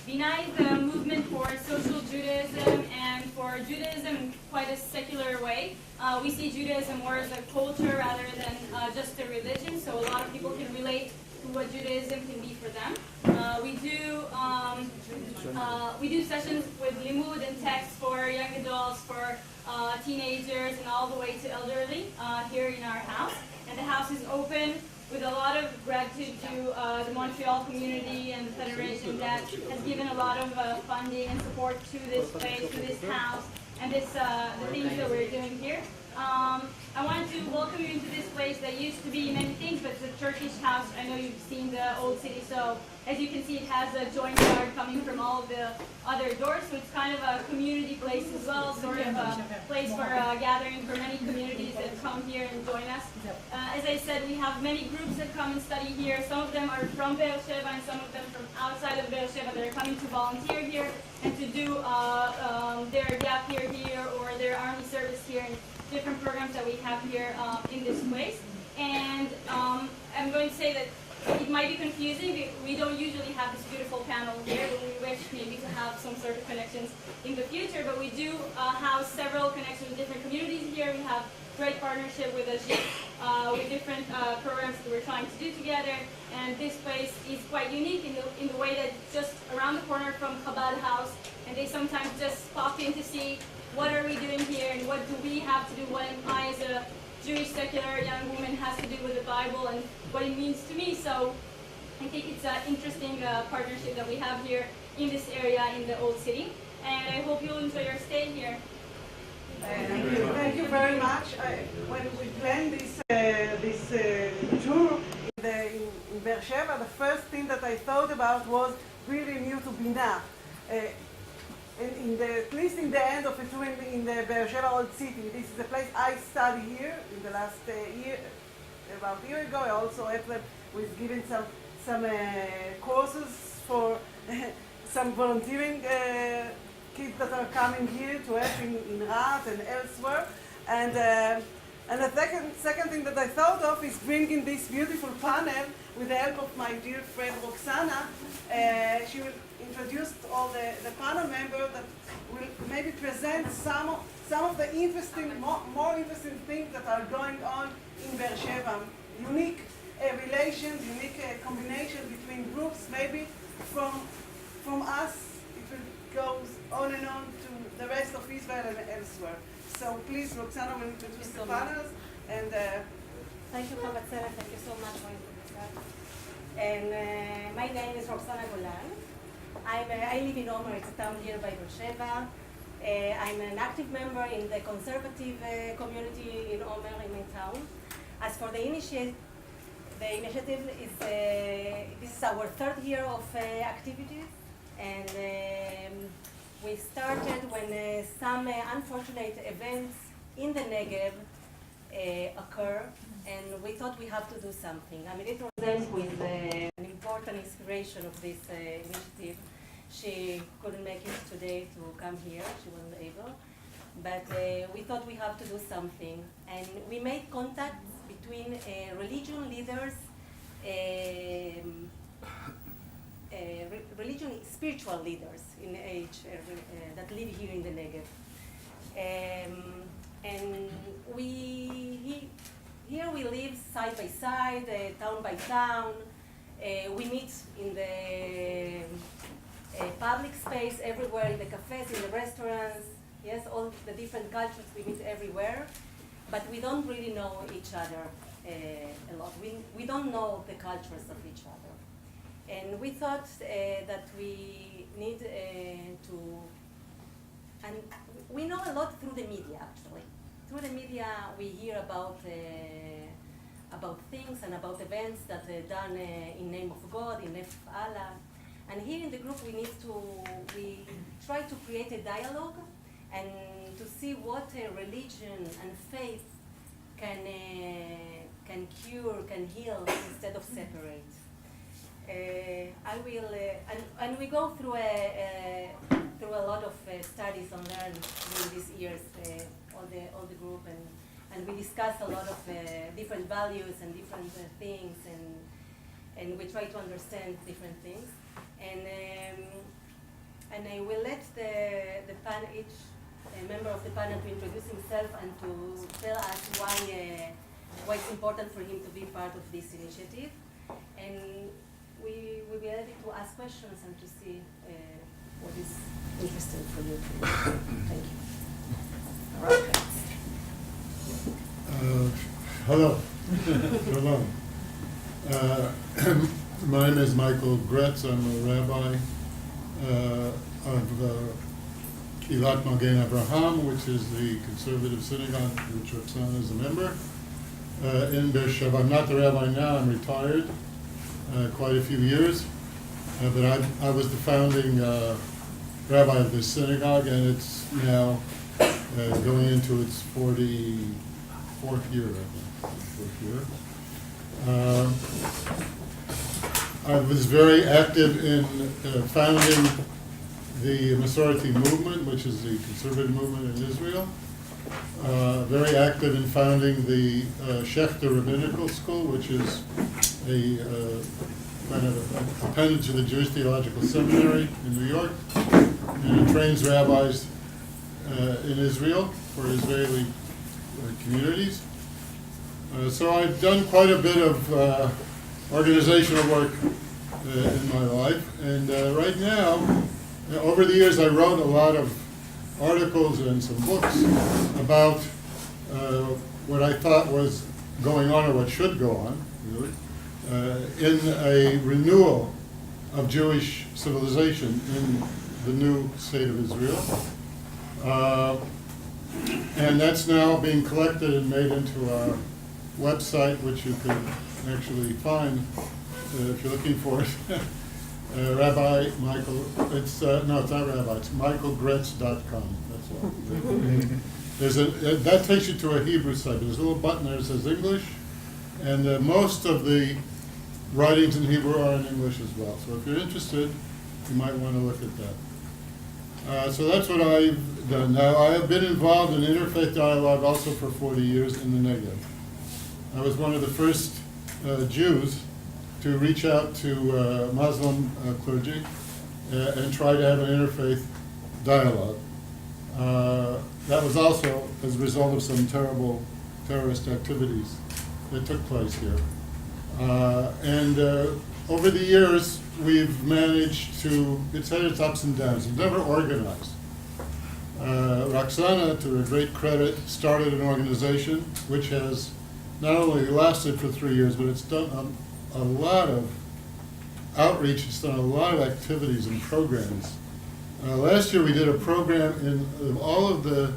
Bina is a movement for social Judaism and for Judaism in quite a secular way. We see Judaism more as a culture rather than just a religion, so a lot of people can relate to what Judaism can be for them. We do sessions with limud and text for young adults, for teenagers, and all the way to elderly here in our house. And the house is open with a lot of gratitude to the Montreal community and the Federation that has given a lot of funding and support to this place, to this house, and the things that we're doing here. I wanted to welcome you into this place that used to be many things, but it's a Turkish house. I know you've seen the old city, so as you can see, it has a joint yard coming from all of the other doors, so it's kind of a community place as well, sort of a place for gathering for many communities that come here and join us. As I said, we have many groups that come and study here. Some of them are from Beersheba and some of them from outside of Beersheba that are coming to volunteer here and to do their gap year here or their army service here and different programs that we have here in this place. And I'm going to say that it might be confusing. We don't usually have this beautiful panel here, but we wish maybe to have some sort of connections in the future. But we do have several connections with different communities here. We have great partnership with Ajit, with different programs that we're trying to do together. And this place is quite unique in the way that just around the corner from Chabad House, and they sometimes just pop in to see what are we doing here and what do we have to do, what am I as a Jewish secular young woman has to do with the Bible and what it means to me. So I think it's an interesting partnership that we have here in this area in the Old City. And I hope you'll enjoy your stay here. Thank you very much. When we planned this tour in Beersheba, the first thing that I thought about was really new to Bina. At least in the end of it, in the Beersheba Old City. This is a place I study here in the last year, about a year ago. I also was given some courses for some volunteering kids that are coming here to help in Rat and elsewhere. And the second thing that I thought of is bringing this beautiful panel with the help of my dear friend Roxana. She will introduce all the panel members that will maybe present some of the more interesting things that are going on in Beersheba. Unique relations, unique combination between groups. Maybe from us, it will go on and on to the rest of Israel and elsewhere. So please, Roxana will introduce the panels. And thank you, Chavatzela. Thank you so much for introducing. And my name is Roxana Golan. I live in Omer. It's a town here by Beersheba. I'm an active member in the conservative community in Omer, in my town. As for the initiative is this is our third year of activities, and we started when some unfortunate events in the Negev occur, and we thought we have to do something. I mean, it represents with an important inspiration of this initiative. She couldn't make it today to come here. She wasn't able. But we thought we have to do something. And we made contacts between religion leaders, spiritual leaders in age that live here in the Negev. And here we live side by side, town by town. We meet in the public space everywhere, in the cafes, in the restaurants. Yes, all the different cultures we meet everywhere. But we don't really know each other a lot. We don't know the cultures of each other. And we thought that we need to, and we know a lot through the media, actually. Through the media, we hear about things and about events that are done in name of God, in name of Allah. And here in the group, we try to create a dialogue and to see what religion and faith can cure, can heal, instead of separate. And we go through a lot of studies and learn during these years, all the group, and we discuss a lot of different values and different things, and we try to understand different things. And And I will let the panel, each member of the panel to introduce himself and to tell us why it's important for him to be part of this initiative. And we will be ready to ask questions and to see what is interesting for you. Thank you. All right. Hello. Hello. My name is Michael Gretz. I'm a rabbi of Kilat Magen Avraham, which is the conservative synagogue which Roxana is a member. In Beersheba. I'm not the rabbi now. I'm retired quite a few years. But I was the founding rabbi of this synagogue, and it's now going into its 44th year, I think. I was very active in founding the Masorti movement, which is the conservative movement in Israel. Very active in founding the Shechter Rabbinical School, which is a kind of appendage to the Jewish Theological Seminary in New York, and it trains rabbis in Israel for Israeli communities. So I've done quite a bit of organizational work in my life, and right now, over the years, I wrote a lot of articles and some books about what I thought was going on, or what should go on, really, in a renewal of Jewish civilization in the new state of Israel. And that's now being collected and made into our website, which you can actually find if you're looking for it. Rabbi Michael, no, it's not Rabbi, it's michaelgretz.com, that's all. That takes you to a Hebrew site. There's a little button there that says English, and most of the writings in Hebrew are in English as well. So if you're interested, you might want to look at that. So that's what I've done. Now, I have been involved in interfaith dialogue also for 40 years in the Negev. I was one of the first Jews to reach out to Muslim clergy and try to have an interfaith dialogue. That was also as a result of some terrible terrorist activities that took place here. And over the years, we've managed to, it's had its ups and downs. It's never organized. Roxana, to her great credit, started an organization which has not only lasted for 3 years, but it's done a lot of outreach. It's done a lot of activities and programs. Last year we did a program in all of the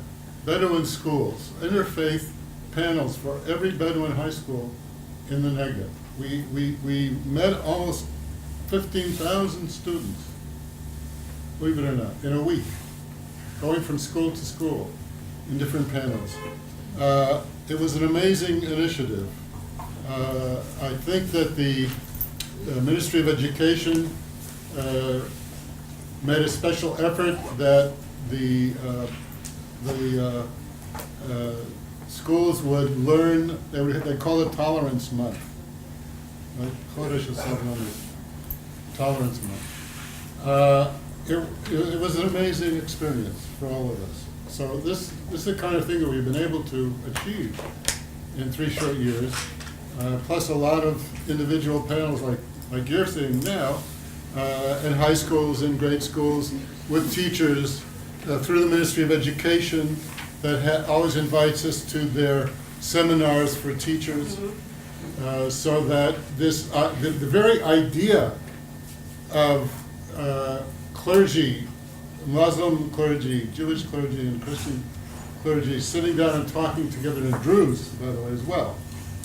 Bedouin schools, interfaith panels for every Bedouin high school in the Negev. We met almost 15,000 students, believe it or not, in a week, going from school to school in different panels. It was an amazing initiative. I think that the Ministry of Education made a special effort that the schools would learn, they call it Tolerance Month. Right? Tolerance Month. It was an amazing experience for all of us. So this is the kind of thing that we've been able to achieve in 3 short years, plus a lot of individual panels like you're seeing now, in high schools, in grade schools, with teachers, through the Ministry of Education that always invites us to their seminars for teachers, so that this, the very idea of clergy, Muslim clergy, Jewish clergy, and Christian clergy sitting down and talking together, and Druze, by the way, as well.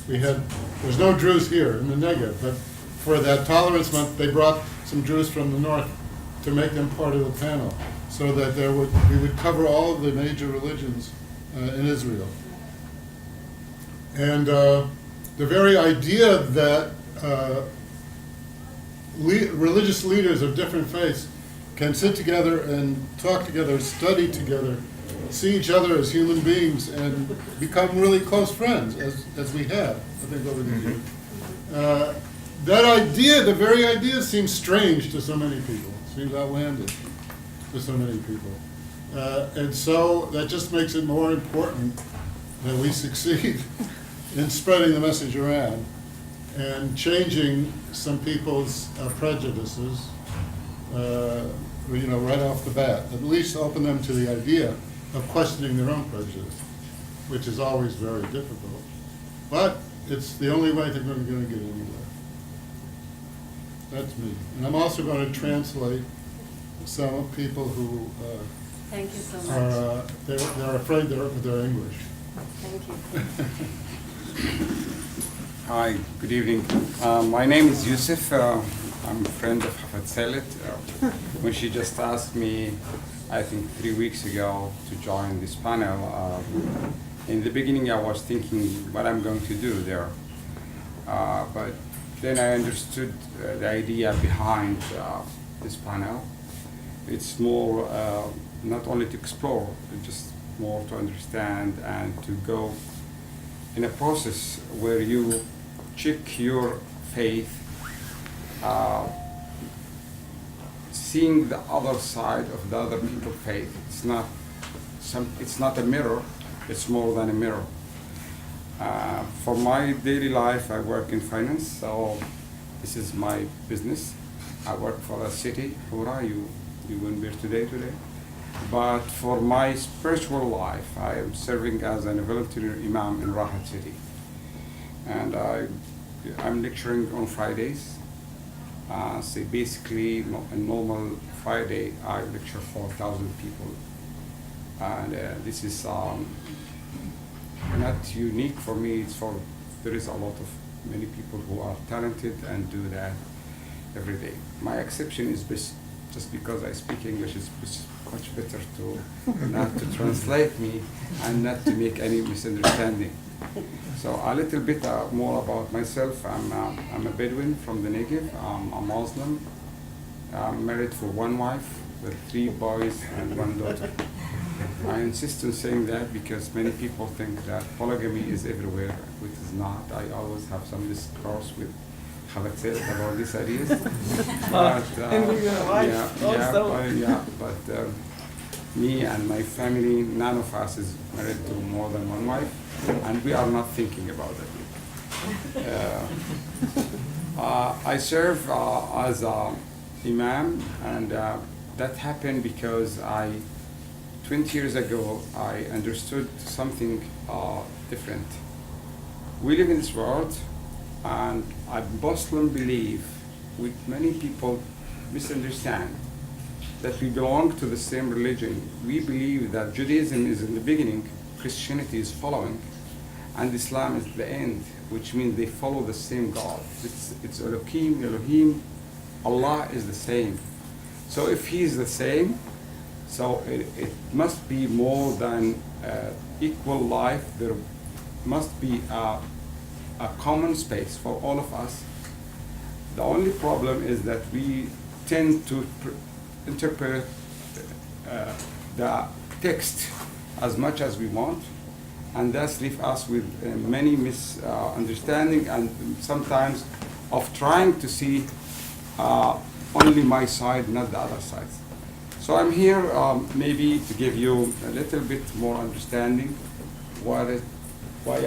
There's no Druze here in the Negev, but for that Tolerance Month, they brought some Druze from the north to make them part of the panel, so that we would cover all of the major religions in Israel. And the very idea that religious leaders of different faiths can sit together and talk together, study together, see each other as human beings, and become really close friends, as we have, I think, over the years. That idea, the very idea, seems strange to so many people. It seems outlandish. for so many people. And so that just makes it more important that we succeed in spreading the message around and changing some people's prejudices, right off the bat. At least open them to the idea of questioning their own prejudice, which is always very difficult. But it's the only way that we're going to get anywhere. That's me. And I'm also going to translate some people who Thank you so much. are they're afraid they're English. Thank you. Hi, good evening. My name is Yusuf. I'm a friend of Hafat when she just asked me, I think 3 weeks ago, to join this panel. In the beginning, I was thinking what I'm going to do there. But then I understood the idea behind this panel. It's more not only to explore, but just more to understand and to go in a process where you check your faith, seeing the other side of the other people's faith. It's not a mirror, it's more than a mirror. For my daily life, I work in finance, so this is my business. I work for the city, Hura, you wouldn't be today. But for my spiritual life, I am serving as a volunteer imam in Rahat City. And I'm lecturing on Fridays. So basically, a normal Friday, I lecture 4,000 people. And this is not unique for me. There is a lot of many people who are talented and do that every day. My exception is just because I speak English, it's much better to not to translate me and not to make any misunderstanding. So a little bit more about myself. I'm a Bedouin from the Negev. I'm a Muslim. I'm married for one wife with 3 boys and 1 daughter. I insist on saying that because many people think that polygamy is everywhere, which is not. I always have some discourse with Havatzet about these ideas. But me and my family, none of us is married to more than 1 wife, and we are not thinking about that yet. I serve as an imam, and that happened because 20 years ago, I understood something different. We live in this world, and I Muslim believe, which many people misunderstand, that we belong to the same religion. We believe that Judaism is in the beginning, Christianity is following, and Islam is the end, which means they follow the same God. It's Elohim, Allah is the same. So if He is the same, so it must be more than equal life. There must be a common space for all of us. The only problem is that we tend to interpret the text as much as we want, and thus leave us with many misunderstandings and sometimes of trying to see only my side, not the other side. So I'm here maybe to give you a little bit more understanding why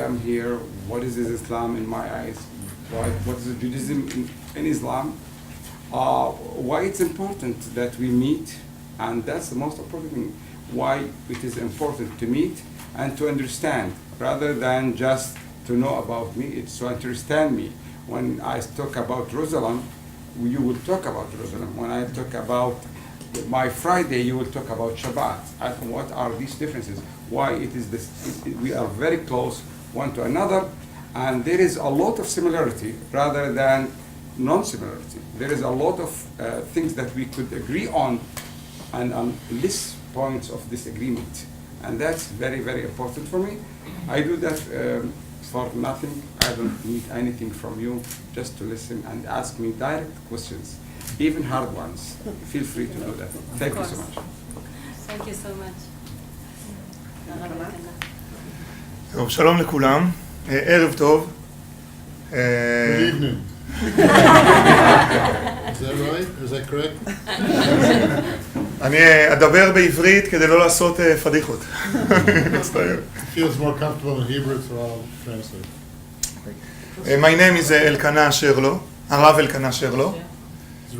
I'm here, what is Islam in my eyes, what is Judaism in Islam, why it's important that we meet, and that's the most important thing, why it is important to meet and to understand, rather than just to know about me, it's to understand me. When I talk about Jerusalem, you will talk about Jerusalem. When I talk about my Friday, you will talk about Shabbat. And what are these differences? Why it is this? We are very close one to another, and there is a lot of similarity rather than non-similarity. There is a lot of things that we could agree on, and less points of disagreement, and that's very, very important for me. I do that for nothing. I don't need anything from you, just to listen and ask me direct questions. Even hard ones, feel free to do that. Thank you so much. Thank you so much. טוב, שלום לכולם, ערב טוב. Good evening. Is that right? Is that correct? אני אדבר בעברית כדי לא לעשות פדיחות. מצטער. Feels more comfortable in Hebrew, so I'll translate. My name is אלקנה שרלו, הרב אלקנה שרלו.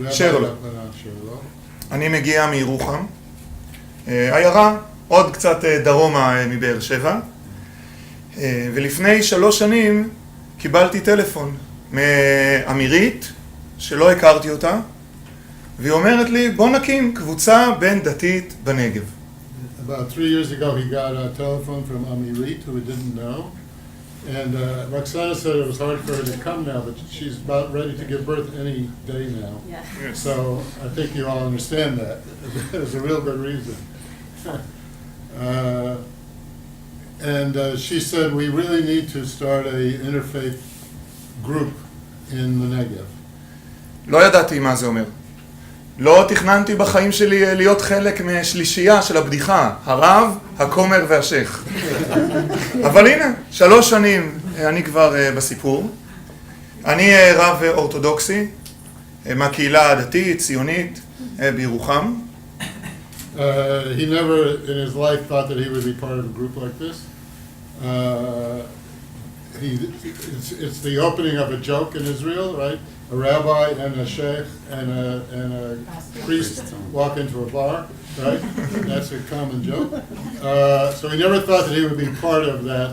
שרלו. אני מגיע מירוחם, עיירה עוד קצת דרומה מבאר שבע, ולפני 3 שנים קיבלתי טלפון מאמירית שלא הכרתי אותה, והיא אומרת לי, בוא נקים קבוצה בין דתית בנגב. About 3 years ago, he got a telephone from Amirit, who he didn't know. And Roxana said it was hard for her to come now, but she's about ready to give birth any day now. Yeah. Yes. So I think you all understand that. There's a real good reason. And she said, we really need to start a interfaith group in the Negev. לא ידעתי מה זה אומר. לא תכננתי בחיים שלי להיות חלק משלישייה של הבדיחה, הרב, הכומר והשייך. אבל הנה, 3 שנים אני כבר בסיפור. אני רב אורתודוקסי מהקהילה הדתית, ציונית, בירוחם. He never in his life thought that he would be part of a group like this. It's the opening of a joke in Israel, right? A rabbi and a sheikh and a priest walk into a bar, right? That's a common joke. So he never thought that he would be part of that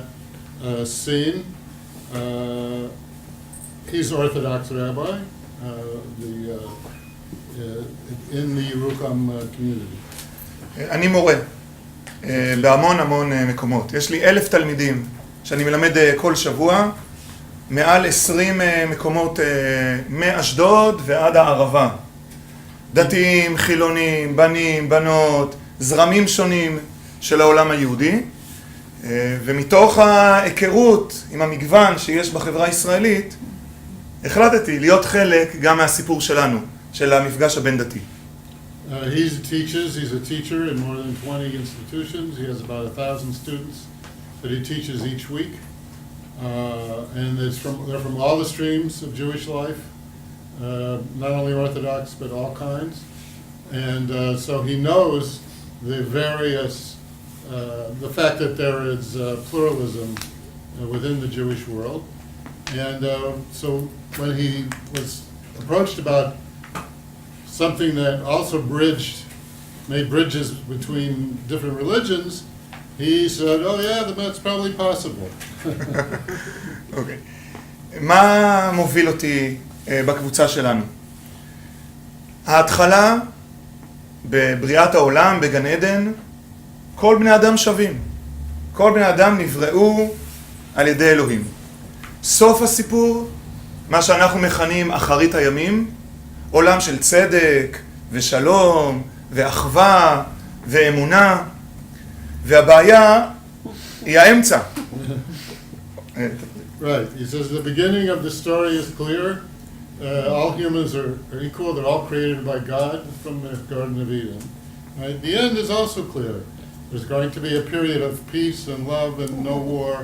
scene. He's Orthodox rabbi in the Yerucham community. אני מורה בהמון המון מקומות. יש לי 1,000 תלמידים שאני מלמד כל שבוע, מעל 20 מקומות מאשדוד ועד הערבה. דתיים, חילונים, בנים, בנות, זרמים שונים של העולם היהודי. ומתוך ההיכרות עם המגוון שיש בחברה הישראלית, החלטתי להיות חלק גם מהסיפור שלנו, של המפגש הבין דתי. He's a teacher in more than 20 institutions. He has about 1,000 students that he teaches each week. And they're from all the streams of Jewish life, not only Orthodox, but all kinds. And so he knows the various, the fact that there is pluralism within the Jewish world. And so when he was approached about something that also made bridges between different religions, he said, oh yeah, that's probably possible. אוקיי. מה מוביל אותי בקבוצה שלנו? ההתחלה בבריאת העולם, בגן עדן, כל בני אדם שווים. כל בני אדם נבראו על ידי אלוהים. סוף הסיפור, מה שאנחנו מכנים אחרית הימים, עולם של צדק ושלום ואחווה ואמונה, והבעיה היא האמצע. Right. He says the beginning of the story is clear. All humans are equal. They're all created by God from the Garden of Eden. Right? The end is also clear. There's going to be a period of peace and love and no war,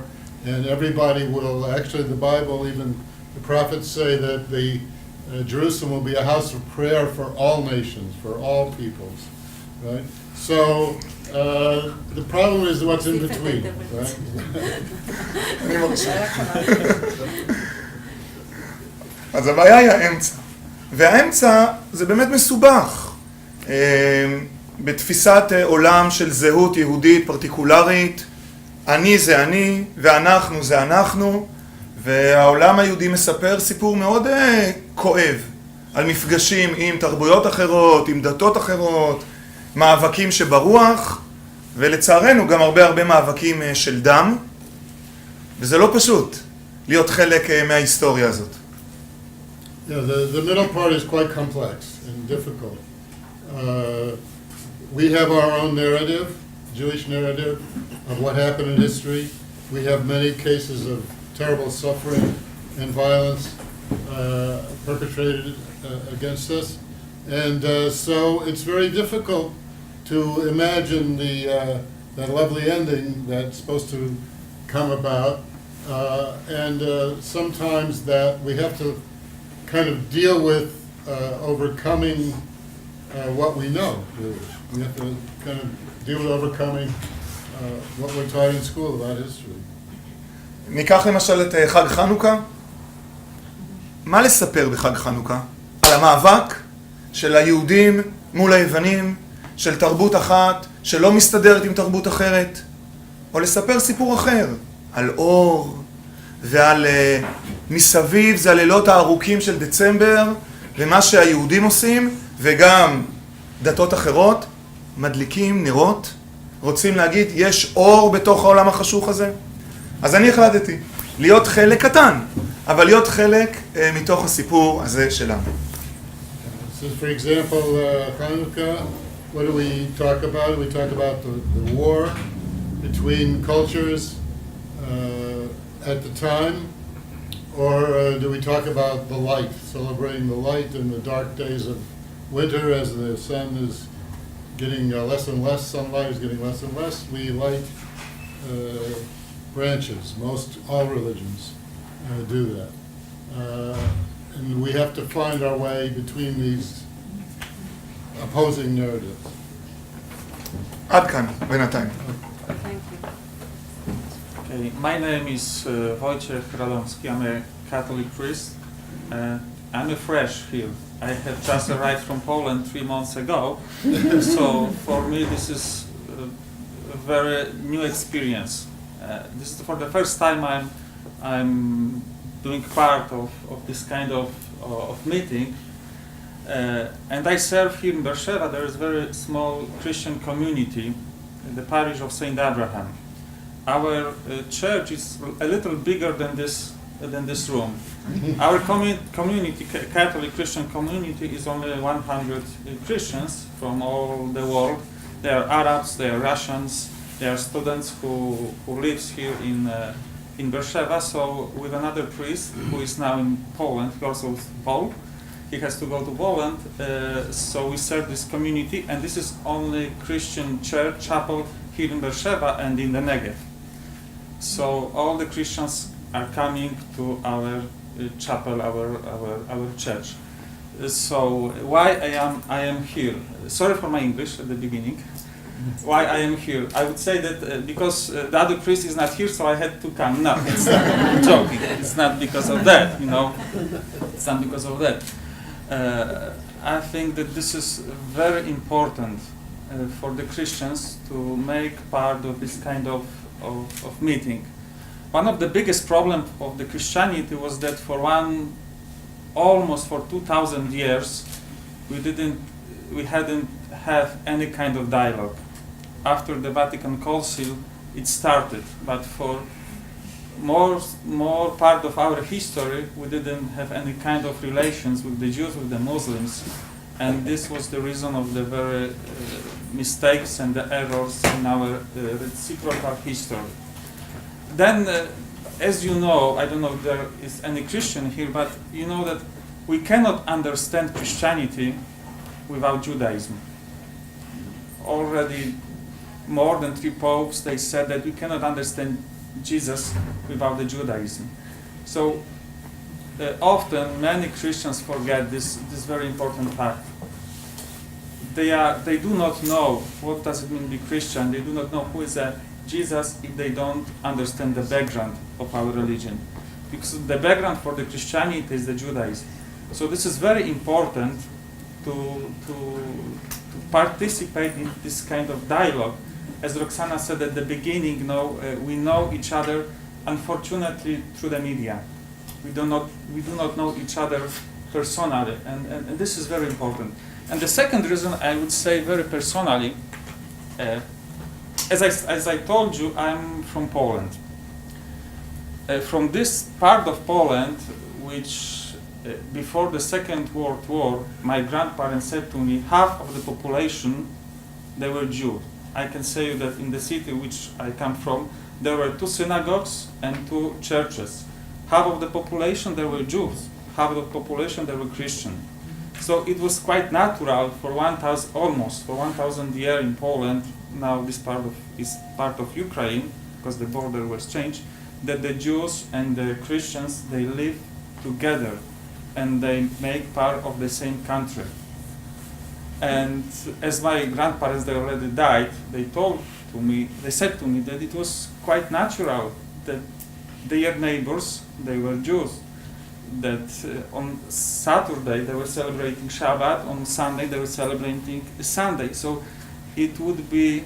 and everybody will, actually the Bible, even the prophets say that the Jerusalem will be a house of prayer for all nations, for all peoples. Right? So the problem is what's in between, right? אז הבעיה היא האמצע. והאמצע זה באמת מסובך. בתפיסת עולם של זהות יהודית פרטיקולרית, אני זה אני ואנחנו זה אנחנו, והעולם היהודי מספר סיפור מאוד כואב על מפגשים עם תרבויות אחרות, עם דתות אחרות, מאבקים שברוח, ולצערנו גם הרבה מאבקים של דם, וזה לא פשוט להיות חלק מההיסטוריה הזאת. Yeah, the middle part is quite complex and difficult. We have our own narrative, Jewish narrative, of what happened in history. We have many cases of terrible suffering and violence perpetrated against us. And so it's very difficult to imagine that lovely ending that's supposed to come about. And sometimes that we have to kind of deal with overcoming what we know, really. We have to kind of deal with overcoming what we're taught in school about history. ניקח למשל את חג חנוכה. מה לספר בחג חנוכה? על המאבק של היהודים מול היוונים, של תרבות אחת שלא מסתדרת עם תרבות אחרת, או לספר סיפור אחר, על אור ועל מסביב זה הלילות הארוכים של דצמבר ומה שהיהודים עושים וגם דתות אחרות מדליקים נרות, רוצים להגיד יש אור בתוך העולם החשוך הזה. אז אני החלטתי להיות חלק קטן, אבל להיות חלק מתוך הסיפור הזה שלנו. So for example, Hanukkah, what do we talk about? We talk about the war between cultures at the time, or do we talk about the light, celebrating the light in the dark days of winter as the sun is getting less and less, sunlight is getting less and less, we light branches. All religions do that. And we have to find our way between these opposing narratives. עד כאן, בינתיים. Okay, my name is Wojciech Radomski. I'm a Catholic priest. I'm fresh here. I have just arrived from Poland 3 months ago, so for me this is a very new experience. This is for the first time I'm doing part of this kind of meeting, and I serve here in Beersheba. There is a very small Christian community in the parish of St. Abraham. Our church is a little bigger than this room. Our community, Catholic Christian community, is only 100 Christians from all the world. They are Arabs, they are Russians, they are students who lives here in Beersheba. So with another priest who is now in Poland, he also is Pole. He has to go to Poland. So we serve this community, and this is only Christian church chapel here in Beersheba and in the Negev. So all the Christians are coming to our chapel, our church. So why I am here? Sorry for my English at the beginning. Why I am here? I would say that because the other priest is not here, so I had to come. No, it's not. I'm joking. It's not because of that, you know. It's not because of that. I think that this is very important for the Christians to make part of this kind of meeting. One of the biggest problems of the Christianity was that almost for 2,000 years, we hadn't have any kind of dialogue. After the Vatican Council, it started, but for more part of our history, we didn't have any kind of relations with the Jews, with the Muslims, and this was the reason of the very mistakes and the errors in our reciprocal history. Then, as you know, I don't know if there is any Christian here, but you know that we cannot understand Christianity without Judaism. Already more than 3 popes, they said that we cannot understand Jesus without the Judaism. So often many Christians forget this very important fact. They do not know what does it mean to be Christian. They do not know who is Jesus if they don't understand the background of our religion. Because the background for the Christianity is the Judaism. So this is very important to participate in this kind of dialogue. As Roxana said at the beginning, we know each other, unfortunately, through the media. We do not know each other personally, and this is very important. And the second reason, I would say very personally, as I told you, I'm from Poland. From this part of Poland, which before the Second World War, my grandparents said to me, half of the population, they were Jews. I can say you that in the city which I come from, there were 2 synagogues and 2 churches. Half of the population, there were Jews. Half of the population, they were Christian. So it was quite natural for almost 1,000 years in Poland, now this is part of Ukraine, because the border was changed, that the Jews and the Christians, they live together and they make part of the same country. And as my grandparents, they already died, they said to me that it was quite natural that their neighbors, they were Jews, that on Saturday they were celebrating Shabbat, on Sunday they were celebrating Sunday. So it would be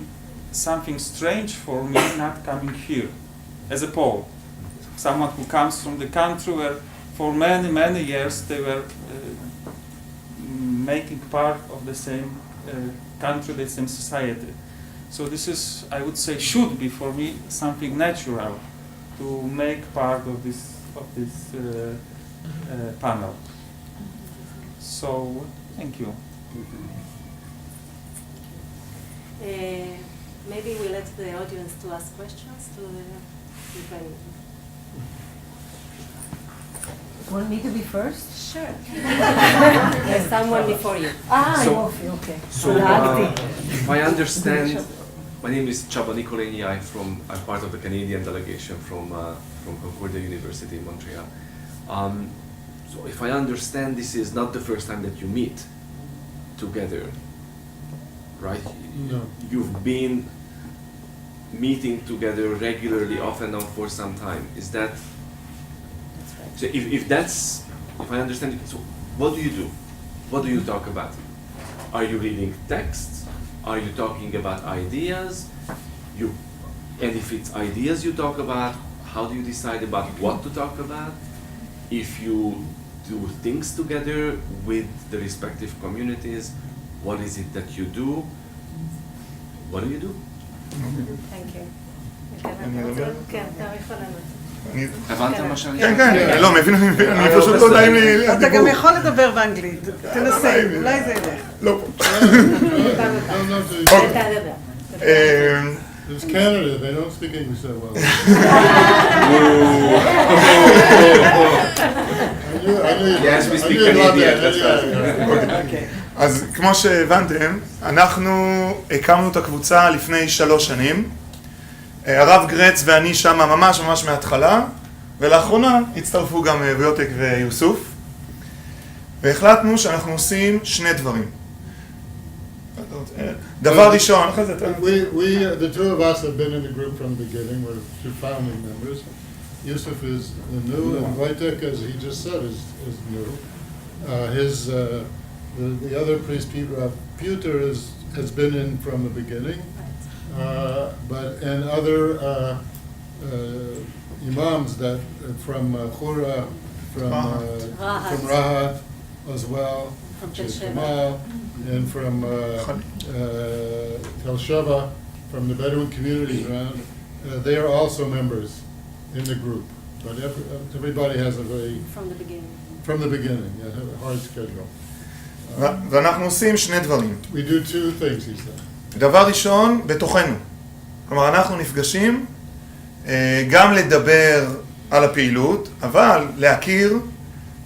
something strange for me not coming here as a Pole. Someone who comes from the country where for many, many years they were making part of the same country, the same society. So this is, I would say, should be for me something natural to make part of this panel. So, thank you. Maybe we let the audience to ask questions to if any. Want me to be first? Sure. There's someone before you. So, okay. So, if I understand, my name is Csaba Nicolényi. I'm part of the Canadian delegation from Concordia University in Montreal. So, if I understand, this is not the first time that you meet together, right? No. You've been meeting together regularly, off and on for some time. Is that? So if I understand it, so what do you do? What do you talk about? Are you reading texts? Are you talking about ideas? And if it's ideas you talk about, how do you decide about what to talk about? If you do things together with the respective communities, what is it that you do? What do you do? Thank you. אני אדבר? כן, אתה יכול לענות. הבנת מה שאני... כן, כן, לא, מבין, אני פשוט לא יודע אם לי... אתה גם יכול לדבר באנגלית, תנסה, אולי זה ילך. לא פה. אתה דבר. There's Canada, they don't speak English that well. Yes, we speak Canadian, that's right. אז כמו שהבנתם, אנחנו הקמנו את הקבוצה לפני 3 שנים. הרב גרץ ואני שם ממש מההתחלה, ולאחרונה הצטרפו גם ויוטק ויוסוף. והחלטנו שאנחנו עושים 2 דברים. דבר ראשון, אחרי זה... The two of us have been in the group from the beginning. We're 2 founding members. Yusuf is new, and Wojtek, as he just said, is new. The other priest, Peter, has been in from the beginning. And other imams that from Chura, from Rahat as well, From which is Tel Sheva. Kamal, and from Tel Sheva, from the Bedouin communities around. They are also members in the group, but everybody has a very From the beginning. a hard schedule. ואנחנו עושים 2 דברים. We do 2 things, he said. דבר ראשון, בתוכנו. כלומר, אנחנו נפגשים גם לדבר על הפעילות, אבל להכיר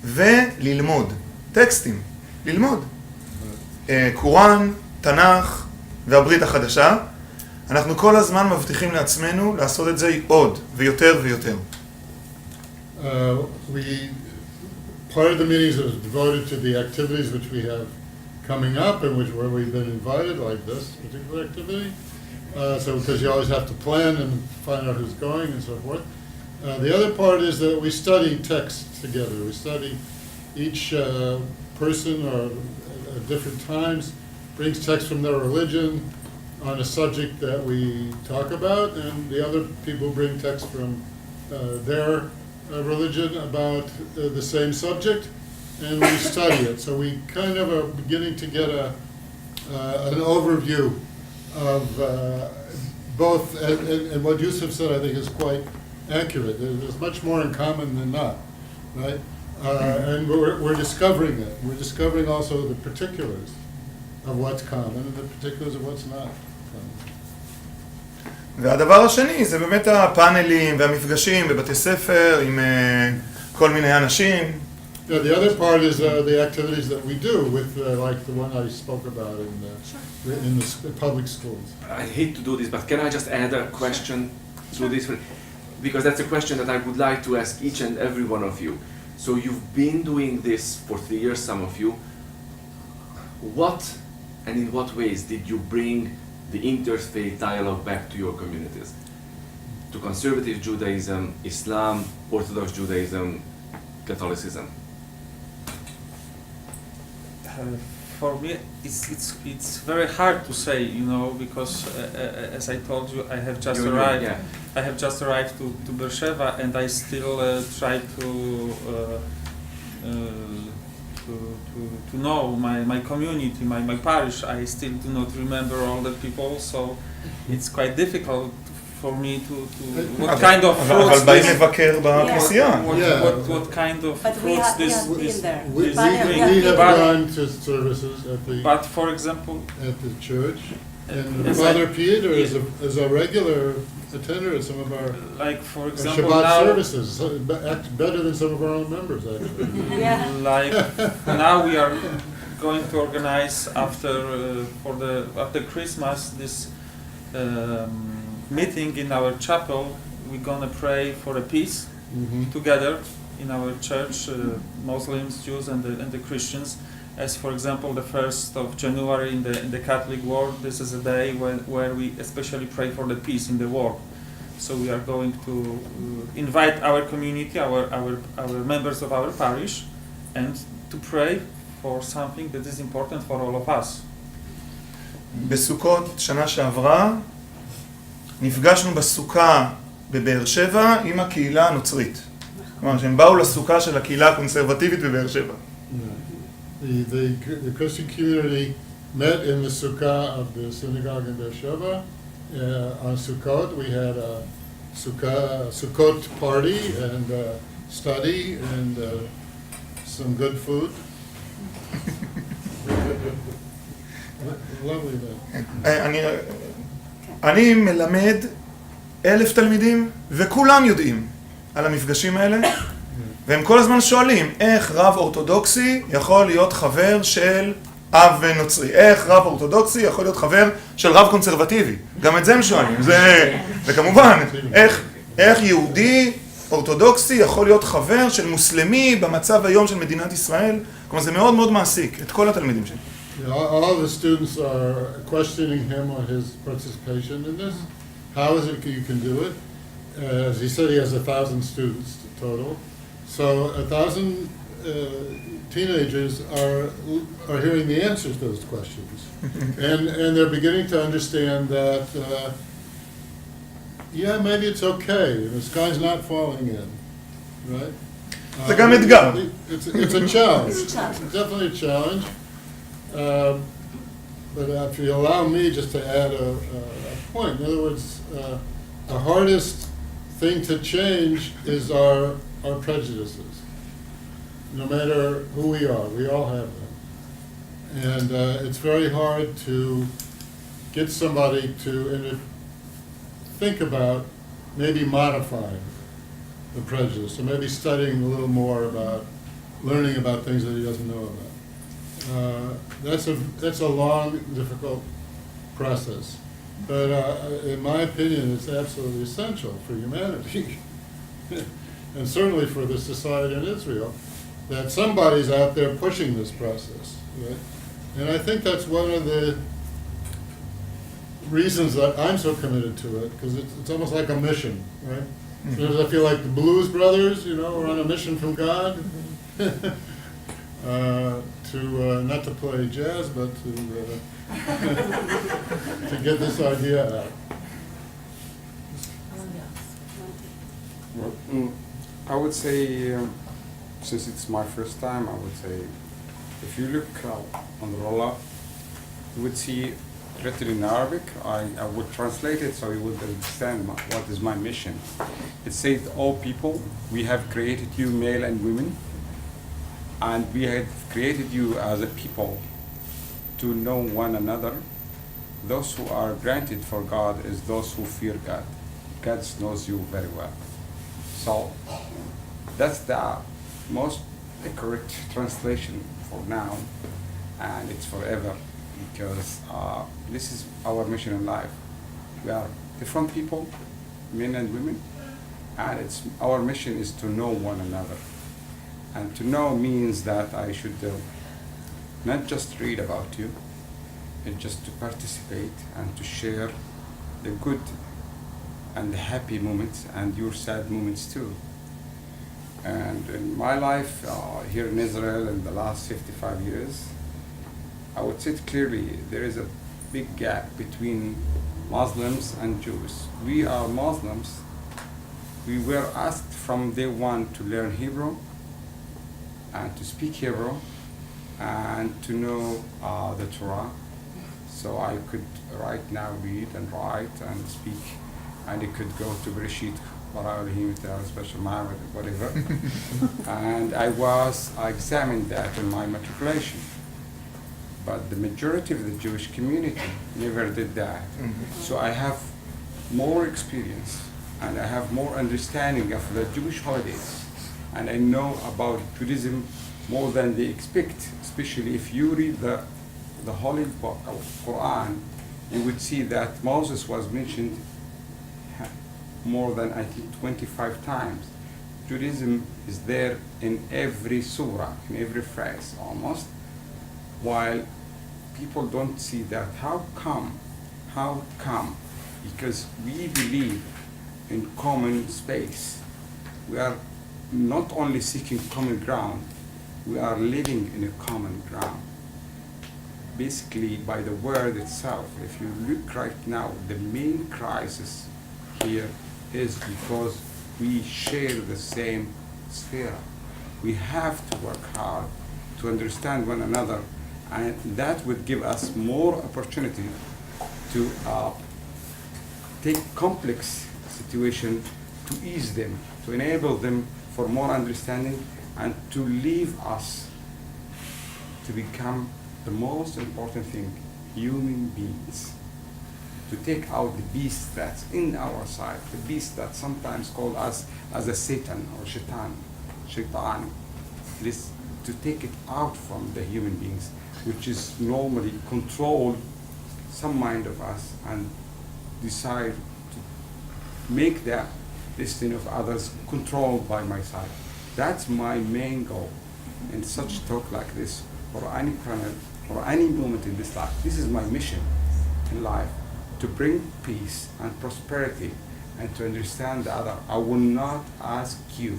וללמוד. טקסטים, ללמוד. קוראן, תנ"ך והברית החדשה. אנחנו כל הזמן מבטיחים לעצמנו לעשות את זה עוד ויותר ויותר. Part of the meetings is devoted to the activities which we have coming up and where we've been invited, like this particular activity. So because you always have to plan and find out who's going and so forth. The other part is that we study texts together. We study each person or at different times brings texts from their religion on a subject that we talk about, and the other people bring texts from their religion about the same subject, and we study it. So we kind of are beginning to get an overview of both, and what Yusuf said I think is quite accurate. There's much more in common than not, right? And we're discovering that. We're discovering also the particulars of what's common and the particulars of what's not common. והדבר השני זה באמת הפאנלים והמפגשים בבתי ספר עם כל מיני אנשים. The other part is the activities that we do with like the one I spoke about in the public schools. I hate to do this, but can I just add a question to this? Because that's a question that I would like to ask each and every one of you. So you've been doing this for 3 years, some of you. What And in what ways did you bring the interfaith dialogue back to your communities? To conservative Judaism, Islam, Orthodox Judaism, Catholicism? For me, it's very hard to say, you know, because as I told you, I have just arrived. Yeah. I have just arrived to Beersheba, and I still try to know my community, my parish. I still do not remember all the people, so it's quite difficult for me to what kind of אבל fruits באים this, לבקר בכנסייה. what kind of But we fruits have this been there. We this But- bring. we have But- gone to services But for example, at the church, and as Father I- Peter is a regular attender at some of our like for example Shabbat now, services, act better than some of our own members, actually. Yeah. like now we are going to organize after after Christmas this meeting in our chapel. We're gonna pray for a peace together in our church, Muslims, Jews, and the Christians. As for example, the 1st of January in the Catholic world, this is a day where we especially pray for the peace in the world. So we are going to invite our community, our members of our parish, and to pray for something that is important for all of us. בסוכות שנה שעברה נפגשנו בסוכה בבאר שבע עם הקהילה הנוצרית. כלומר, שהם באו לסוכה של הקהילה הקונסרבטיבית בבאר שבע. The Christian community met in the sukkah of the synagogue in Beersheba. On Sukkot, we had a Sukkot party and study and some good food. Lovely day. אני מלמד 1,000 תלמידים, וכולם יודעים על המפגשים האלה, והם כל הזמן שואלים, איך רב אורתודוקסי יכול להיות חבר של אב נוצרי? איך רב אורתודוקסי יכול להיות חבר של רב קונסרבטיבי? גם את זה הם שואלים. וכמובן, איך יהודי אורתודוקסי יכול להיות חבר של מוסלמי במצב היום של מדינת ישראל? כלומר, זה מאוד מאוד מעסיק את כל התלמידים שלי. All of the students are questioning him on his participation in this. How is it you can do it? As he said, he has 1,000 students total. So 1,000 teenagers are hearing the answers to those questions. and they're beginning to understand that, yeah, maybe it's okay. The sky's not falling in, right? זה גם אתגר. It's a challenge. It's a challenge. It's definitely a challenge. But if you allow me just to add a point, in other words, the hardest thing to change is our prejudices. No matter who we all have them. And it's very hard to get somebody to think about maybe modifying the prejudice, or maybe studying a little more about learning about things that he doesn't know about. That's a long, difficult process. But in my opinion, it's absolutely essential for humanity, and certainly for the society in Israel, that somebody's out there pushing this process. Right? And I think that's one of the reasons that I'm so committed to it, because it's almost like a mission, right? Sometimes I feel like the Blues Brothers, we're on a mission from God. Not to play jazz, but to get this idea out. Well, I would say, since it's my first time, I would say, if you look on the roll-up, you would see written in Arabic. I would translate it so you would understand what is my mission. It says, all people, we have created you male and women, and we have created you as a people to know one another. Those who are granted for God is those who fear God. God knows you very well. So that's the most correct translation for now, and it's forever, because this is our mission in life. We are different people, men and women, and our mission is to know one another. And to know means that I should not just read about you, just to participate and to share the good and the happy moments and your sad moments too. And in my life here in Israel in the last 55 years, I would say it clearly there is a big gap between Muslims and Jews. We are Muslims. We were asked from day one to learn Hebrew and to speak Hebrew and to know the Torah. So I could right now read and write and speak, and it could go to Bereshit, special Ma'amad, whatever. And I examined that in my matriculation. But the majority of the Jewish community never did that. So I have more experience and I have more understanding of the Jewish holidays. And I know about Judaism more than they expect, especially if you read the Holy Book of Quran, you would see that Moses was mentioned more than, I think, 25 times. Judaism is there in every surah, in every phrase almost, while people don't see that. How come? How come? Because we believe in common space. We are not only seeking common ground, we are living in a common ground. Basically, by the word itself, if you look right now, the main crisis here is because we share the same sphere. We have to work hard to understand one another, and that would give us more opportunity to take complex situations, to ease them, to enable them for more understanding, and to leave us to become the most important thing, human beings. To take out the beast that's in our side, the beast that sometimes called us as a Satan or shaitan. This, to take it out from the human beings, which is normally control some mind of us and decide to make the destiny of others controlled by my side. That's my main goal in such talk like this, or any planet, or any moment in this life. This is my mission in life, to bring peace and prosperity and to understand the other. I will not ask you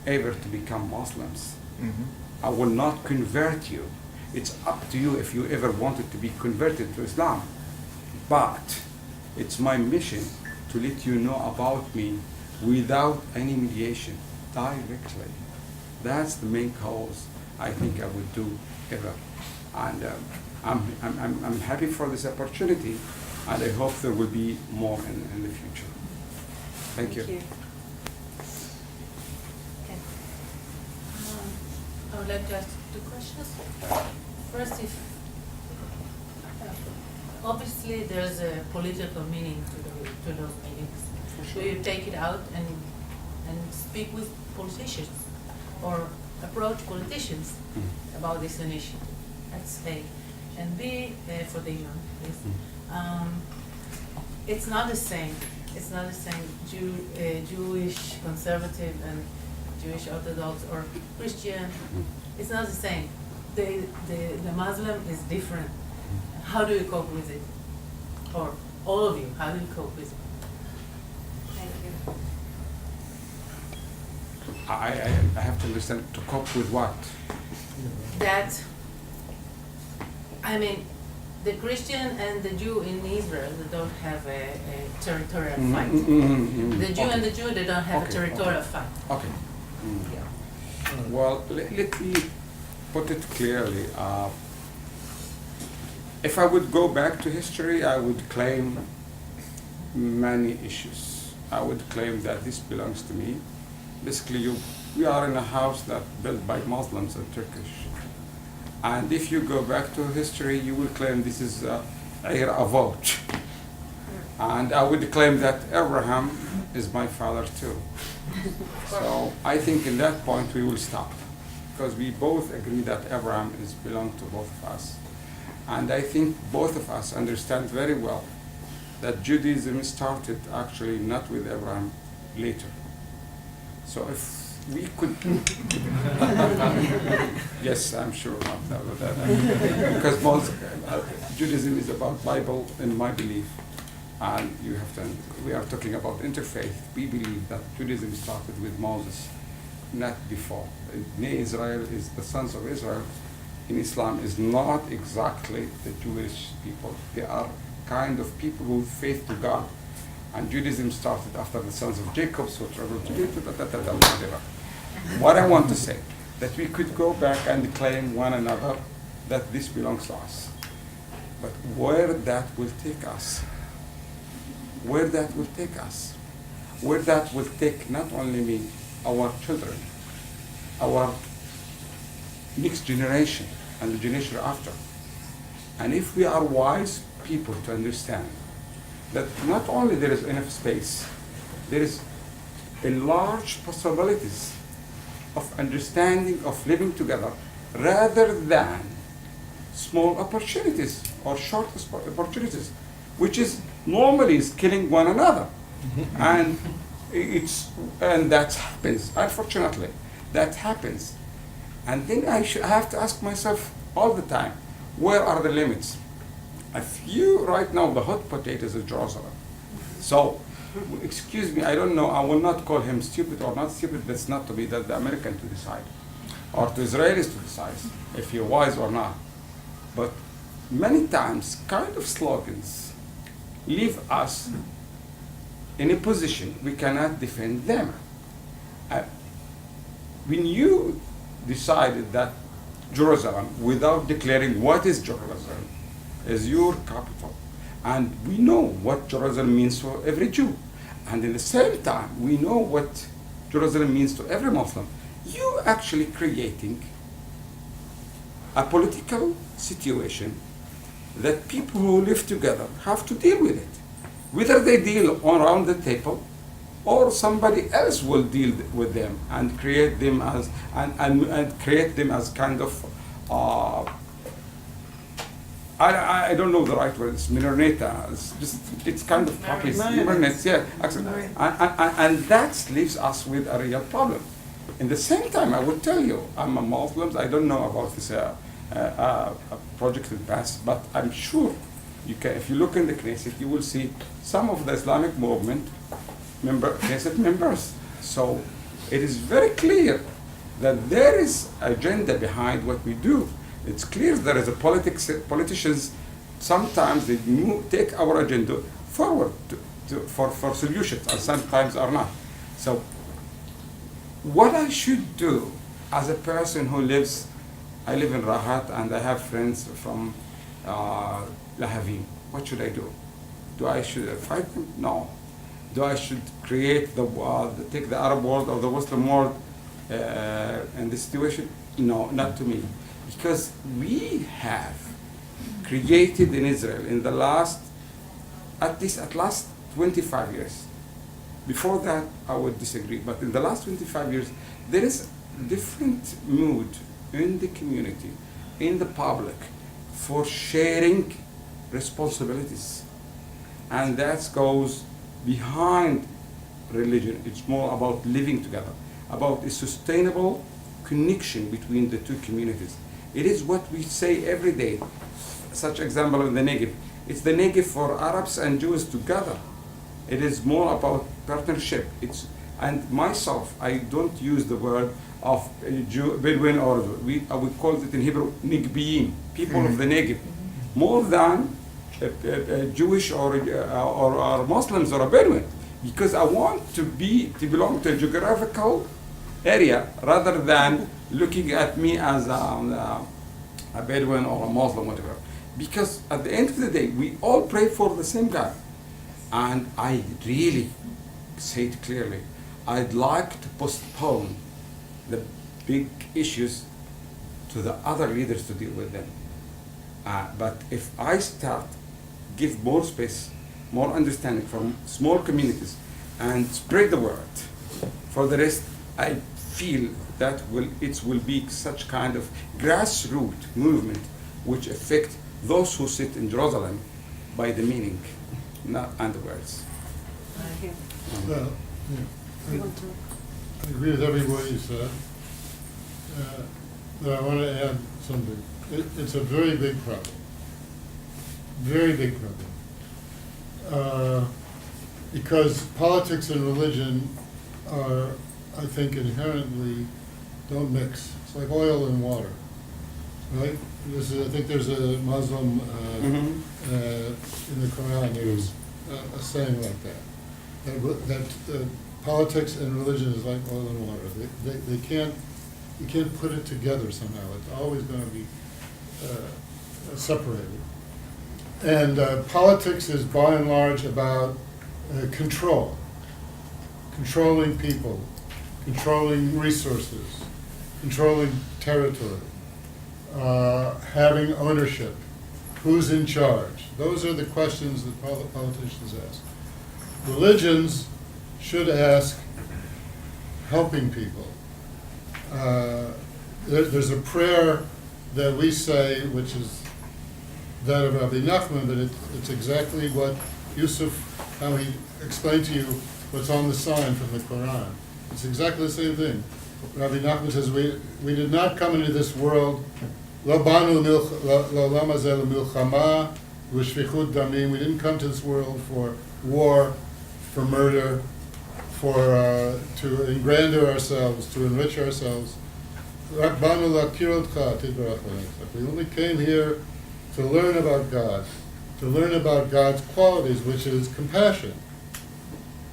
ever to become Muslims. I will not convert you. It's up to you if you ever wanted to be converted to Islam. But it's my mission to let you know about me without any mediation, directly. That's the main cause I think I would do ever. And I'm happy for this opportunity, and I hope there will be more in the future. Thank you. Okay. I would like to ask two questions. First, if obviously there's a political meaning to those meetings. Do you take it out and speak with politicians or approach politicians about this initiative? That's A. And B, for the young, please. It's not the same. It's not the same Jewish conservative and Jewish Orthodox or Christian. It's not the same. The Muslim is different. How do you cope with it? Or all of you, how do you cope with it? Thank you. I have to understand, to cope with what? That, I mean, the Christian and the Jew in Israel, they don't have a territorial fight. The Jew and the Jew, they don't have a territorial fight. Okay. Well, let me put it clearly. If I would go back to history, I would claim many issues. I would claim that this belongs to me. Basically, we are in a house that built by Muslims and Turkish. And if you go back to history, you will claim this is Ayr Avot. And I would claim that Abraham is my father too. So I think in that point we will stop, because we both agree that Abraham belongs to both of us. And I think both of us understand very well that Judaism started actually not with Abraham, later. So if we could. Yes, I'm sure of that. Because Judaism is about Bible in my belief, and you have to. We are talking about interfaith. We believe that Judaism started with Moses, not before. Bnei Israel is the sons of Israel. In Islam is not exactly the Jewish people. They are kind of people who faith to God. And Judaism started after the sons of Jacob, so traveled to Egypt, whatever. What I want to say, that we could go back and claim one another that this belongs to us. But where that will take us, where that will take us, where that will take not only me, our children, our next generation, and the generation after. And if we are wise people to understand that not only there is enough space, there is enlarged possibilities of understanding, of living together, rather than small opportunities or short opportunities, which is normally is killing one another. And that happens, unfortunately, that happens. And then I have to ask myself all the time, where are the limits? If you, right now, the hot potatoes of Jerusalem. So, excuse me, I don't know, I will not call him stupid or not stupid, that's not to be the American to decide, or to Israelis to decide if you're wise or not. But many times, kind of slogans leave us in a position we cannot defend them. When you decided that Jerusalem, without declaring what is Jerusalem, is your capital, and we know what Jerusalem means for every Jew, and at the same time we know what Jerusalem means to every Muslim, you actually creating a political situation that people who live together have to deal with it, whether they deal around the table or somebody else will deal with them and create them as and create them as kind of I don't know the right word. It's minorita. It's kind of populist. Yeah, actually. And that leaves us with a real problem. In the same time, I will tell you, I'm a Muslim. I don't know about this project in the past, but I'm sure you can. If you look in the Knesset, you will see some of the Islamic movement Knesset members. So it is very clear that there is agenda behind what we do. It's clear there is a politicians, sometimes they take our agenda forward for solutions, and sometimes are not. So what I should do as a person who lives, I live in Rahat and I have friends from Lahavim. What should I do? Should I fight them? No. I should create take the Arab world or the Muslim world in this situation? No, not to me. Because we have created in Israel in the last 25 years. Before that, I would disagree. But in the last 25 years, there is different mood in the community, in the public, for sharing responsibilities. And that goes behind religion. It's more about living together, about a sustainable connection between the two communities. It is what we say every day. Such example in the Negev. It's the Negev for Arabs and Jews together. It is more about partnership. And myself, I don't use the word of Bedouin, or we call it in Hebrew Negbiyin, people of the Negev, more than Jewish or Muslims or a Bedouin, because I want to belong to a geographical area rather than looking at me as a Bedouin or a Muslim, whatever. Because at the end of the day, we all pray for the same God. And I really say it clearly, I'd like to postpone the big issues to the other leaders to deal with them. But if I give more space, more understanding from small communities, and spread the word, for the rest, I feel that it will be such kind of grassroots movement which affect those who sit in Jerusalem by the meaning, not and the words. Well, I agree with every word you said. But I want to add something. It's a very big problem. Very big problem. Because politics and religion are, I think, inherently don't mix. It's like oil and water, right? I think there's a Muslim in the Quran. There's a saying like that. That politics and religion is like oil and water. They can't. You can't put it together somehow. It's always going to be separated. And politics is by and large about control, controlling people, controlling resources, controlling territory, having ownership, who's in charge. Those are the questions that politicians ask. Religions should ask helping people. There's a prayer that we say, which is that of Rabbi Nachman, but it's exactly what Yusuf, how he explained to you what's on the sign from the Quran. It's exactly the same thing. Rabbi Nachman says, we did not come into this world, lo banu l'olam hazeh l'milchama v'shfichut damim. We didn't come to this world for war, for murder, to engrander ourselves, to enrich ourselves. We only came here to learn about God, to learn about God's qualities, which is compassion.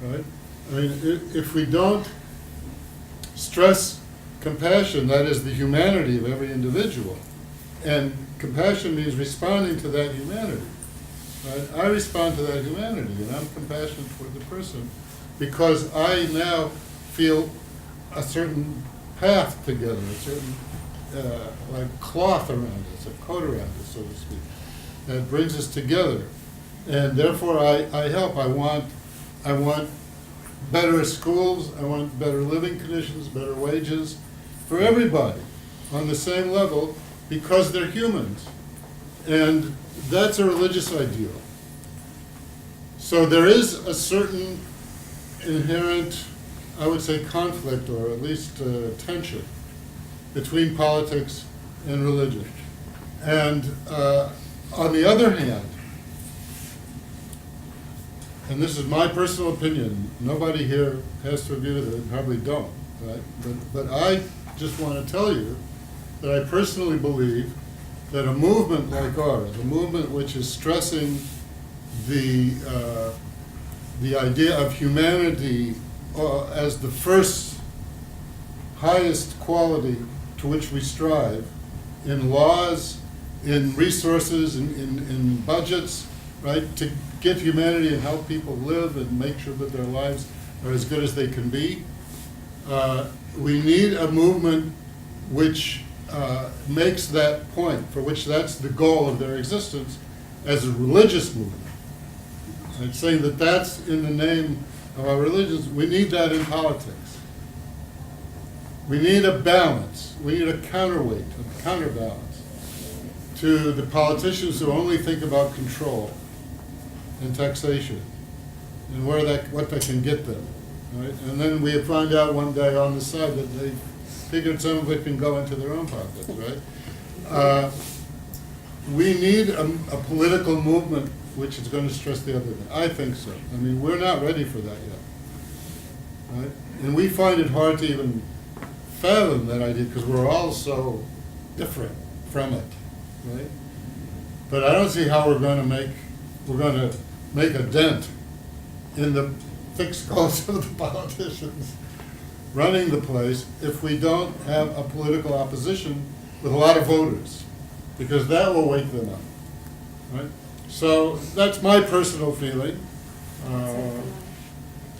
Right? I mean, if we don't stress compassion, that is the humanity of every individual, and compassion means responding to that humanity. Right? I respond to that humanity, and I'm compassionate toward the person, because I now feel a certain path together, a certain like cloth around us, a coat around us, so to speak, that brings us together. And therefore I help. I want better schools, I want better living conditions, better wages for everybody on the same level, because they're humans. And that's a religious ideal. So there is a certain inherent, I would say, conflict, or at least tension between politics and religion. And on the other hand, and this is my personal opinion, nobody here has to agree with it, probably don't, right? But I just want to tell you that I personally believe that a movement like ours, a movement which is stressing the idea of humanity as the first highest quality to which we strive in laws, in resources, in budgets, right, to get humanity and help people live and make sure that their lives are as good as they can be. We need a movement which makes that point, for which that's the goal of their existence, as a religious movement. And saying that that's in the name of our religions. We need that in politics. We need a balance. We need a counterweight, a counterbalance to the politicians who only think about control and taxation and what that can get them. Right? And then we find out one day on the side that they figured some of it can go into their own pockets. Right? We need a political movement which is going to stress the other thing. I think so. I mean, we're not ready for that yet. Right? And we find it hard to even fathom that idea because we're all so different from it. Right? But I don't see how we're going to make a dent in the thick skulls of the politicians running the place if we don't have a political opposition with a lot of voters, because that will wake them up. Right? So that's my personal feeling.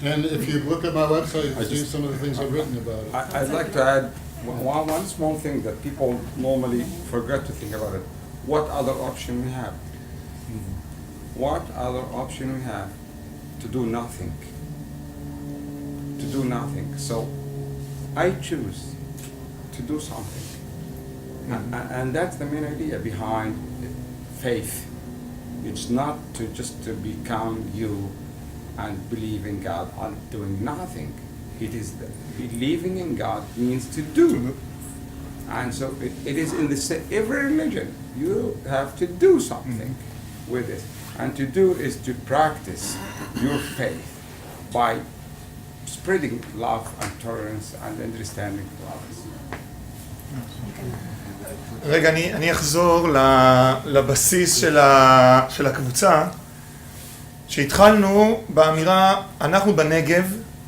And if you look at my website, you'll see some of the things I've written about it. I'd like to add one small thing that people normally forget to think about it. What other option we have? What other option we have? To do nothing. To do nothing. So I choose to do something. And that's the main idea behind faith. It's not to just to become you and believe in God on doing nothing. It is believing in God means to do. And so it is in every religion. You have to do something with it. And to do is to practice your faith by spreading love and tolerance and understanding to others. רגע, אני אחזור לבסיס של הקבוצה, שהתחלנו באמירה, אנחנו בנגב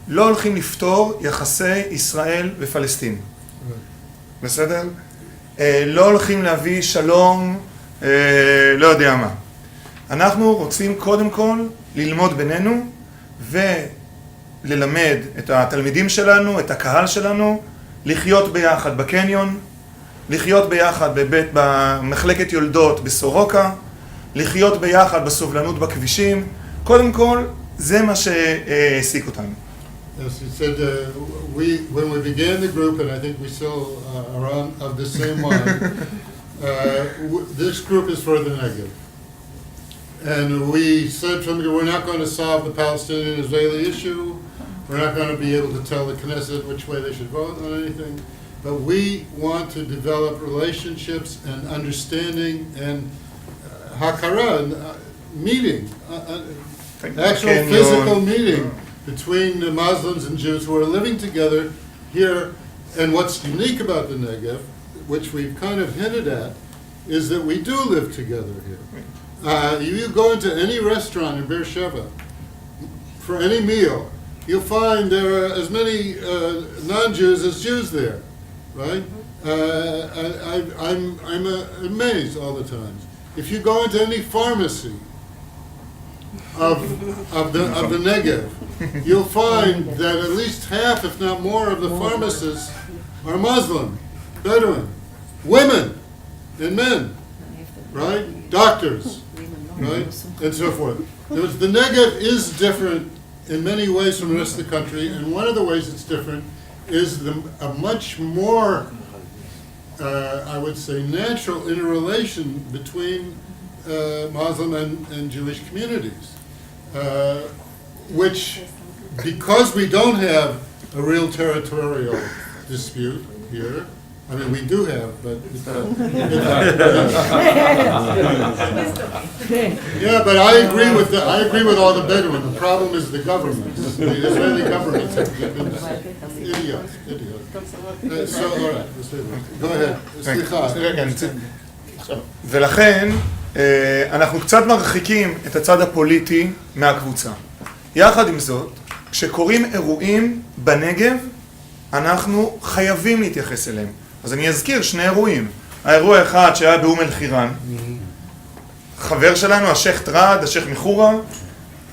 לא הולכים לפתור יחסי ישראל ופלסטין. בסדר? לא הולכים להביא שלום, לא יודע מה. אנחנו רוצים קודם כל ללמוד בינינו וללמד את התלמידים שלנו, את הקהל שלנו, לחיות ביחד בקניון, לחיות ביחד במחלקת יולדות בסורוקה, לחיות ביחד בסובלנות בכבישים. קודם כל, זה מה שהעסיק אותנו. As he said, when we began the group, and I think we still are of the same mind, this group is for the Negev. And we said from the beginning, we're not going to solve the Palestinian-Israeli issue. We're not going to be able to tell the Knesset which way they should vote on anything. But we want to develop relationships and understanding and hakara, meeting, actual physical meeting between the Muslims and Jews who are living together here. And what's unique about the Negev, which we've kind of hinted at, is that we do live together here. You go into any restaurant in Beersheba for any meal, you'll find there are as many non-Jews as Jews there, right? I'm amazed all the time. If you go into any pharmacy of the Negev, you'll find that at least half, if not more, of the pharmacists are Muslim, Bedouin, women and men, right? Doctors, right? And so forth. The Negev is different in many ways from the rest of the country, and one of the ways it's different is a much more, I would say, natural interrelation between Muslim and Jewish communities, which, because we don't have a real territorial dispute here, I mean, we do have, but yeah, but I agree with all the Bedouin. The problem is the government. The Israeli government have been idiots. So, all right, go ahead. ולכן אנחנו קצת מרחיקים את הצד הפוליטי מהקבוצה. יחד עם זאת, כשקורים אירועים בנגב, אנחנו חייבים להתייחס אליהם. אז אני אזכיר שני אירועים. האירוע האחד שהיה באום אל-חיראן, חבר שלנו, השייך טראד, השייך מחורה,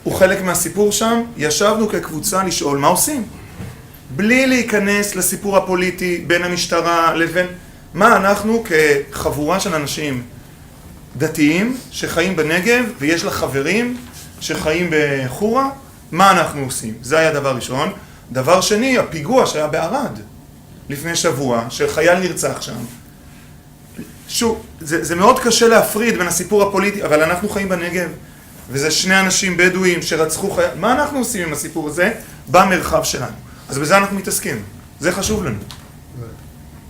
הוא חלק מהסיפור שם. ישבנו כקבוצה לשאול מה עושים. בלי להיכנס לסיפור הפוליטי בין המשטרה לבין מה אנחנו כחבורה של אנשים דתיים שחיים בנגב ויש לה חברים שחיים בחורה, מה אנחנו עושים? זה היה דבר ראשון. דבר שני, הפיגוע שהיה בערד לפני שבוע, שחייל נרצח שם. שוב, זה מאוד קשה להפריד בין הסיפור הפוליטי, אבל אנחנו חיים בנגב, וזה שני אנשים בדואים שרצחו חייל. מה אנחנו עושים עם הסיפור הזה במרחב שלנו? אז בזה אנחנו מתעסקים. זה חשוב לנו.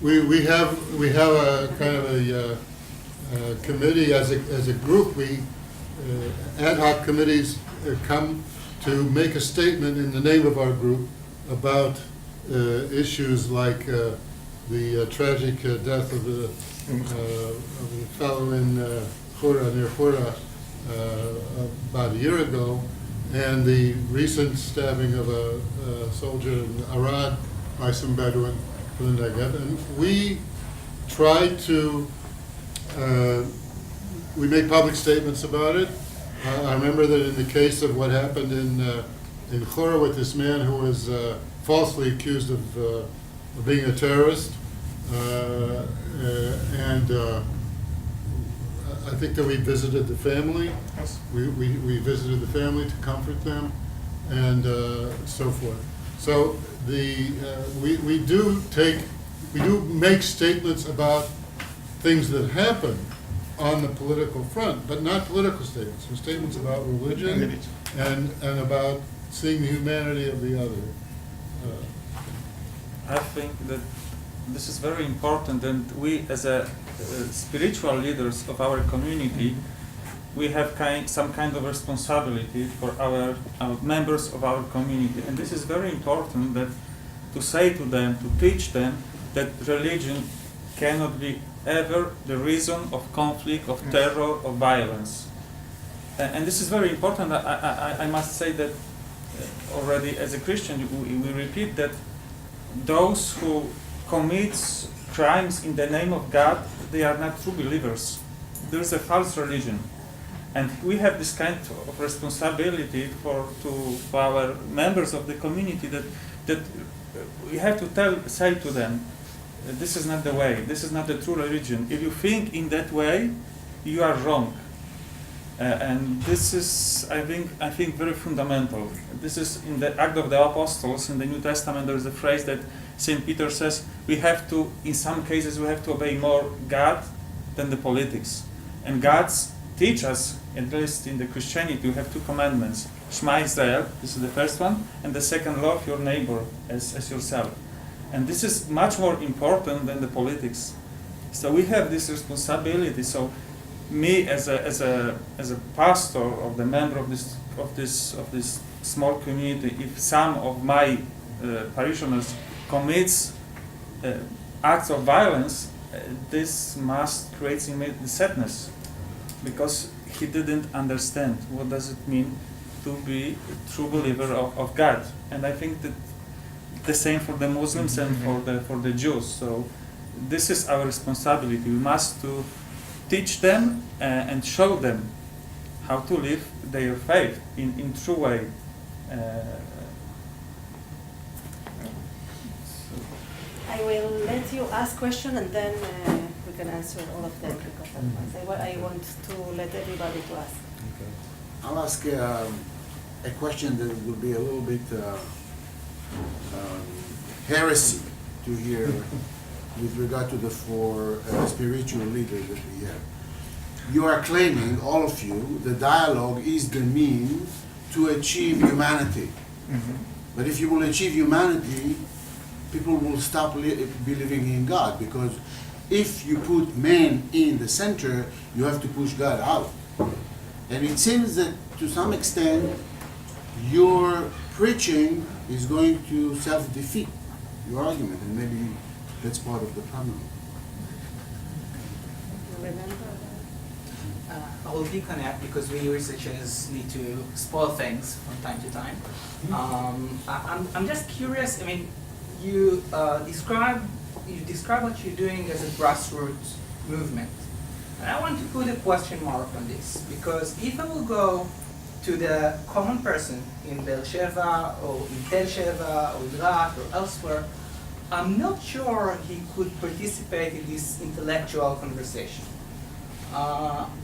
We have a kind of a committee as a group. We ad hoc committees come to make a statement in the name of our group about issues like the tragic death of the fellow in Khura, near Khura, about a year ago, and the recent stabbing of a soldier in Arad by some Bedouin from the Negev. And we try to, we make public statements about it. I remember that in the case of what happened in Khura with this man who was falsely accused of being a terrorist, and I think that we visited the family. We visited the family to comfort them, and so forth. So we do make statements about things that happen on the political front, but not political statements. They're statements about religion and about seeing the humanity of the other. I think that this is very important, and we as spiritual leaders of our community, we have some kind of responsibility for our members of our community. And this is very important, that to say to them, to teach them that religion cannot be ever the reason of conflict, of terror, of violence. And this is very important. I must say that already as a Christian, we repeat that those who commit crimes in the name of God, they are not true believers. There is a false religion. And we have this kind of responsibility for our members of the community, that we have to say to them, this is not the way, this is not the true religion. If you think in that way, you are wrong. And this is, I think, very fundamental. This is in the Act of the Apostles, in the New Testament, there is a phrase that St. Peter says, we have to, in some cases, we have to obey more God than the politics. And God's teach us, at least in the Christianity, we have two commandments. Shema Israel, this is the first one, and the second, love your neighbor as yourself. And this is much more important than the politics. So we have this responsibility. So me as a pastor, of the member of this small community, if some of my parishioners commits acts of violence, this must create in me the sadness, because he didn't understand what does it mean to be a true believer of God. And I think that the same for the Muslims and for the Jews. So this is our responsibility. We must to teach them and show them how to live their faith in true way. I will let you ask question, and then we can answer all of them, because otherwise I want to let everybody to ask. Okay. I'll ask a question that will be a little bit heresy to hear with regard to the four spiritual leaders that we have. You are claiming, all of you, the dialogue is the mean to achieve humanity. Mm-hmm. But if you will achieve humanity, people will stop believing in God, because if you put man in the center, you have to push God out. And it seems that to some extent, your preaching is going to self-defeat your argument, and maybe that's part of the problem. I will be connect, because we researchers need to spoil things from time to time. I'm just curious. I mean, you describe what you're doing as a grassroots movement, and I want to put a question mark on this, because if I will go to the common person in Be'er Sheva or in Tel Sheva or in Rat or elsewhere, I'm not sure he could participate in this intellectual conversation.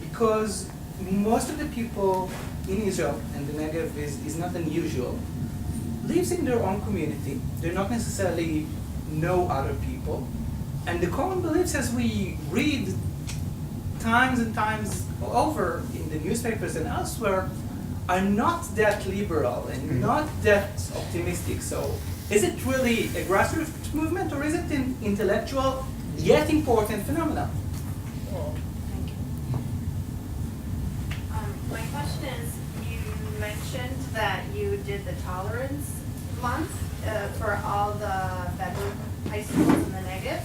Because most of the people in Israel, and the Negev is not unusual, lives in their own community. They not necessarily know other people. And the common beliefs, as we read times and times over in the newspapers and elsewhere, are not that liberal and not that optimistic. So is it really a grassroots movement, or is it an intellectual yet important phenomenon? Thank you. My question is, you mentioned that you did the tolerance month for all the Bedouin high schools in the Negev.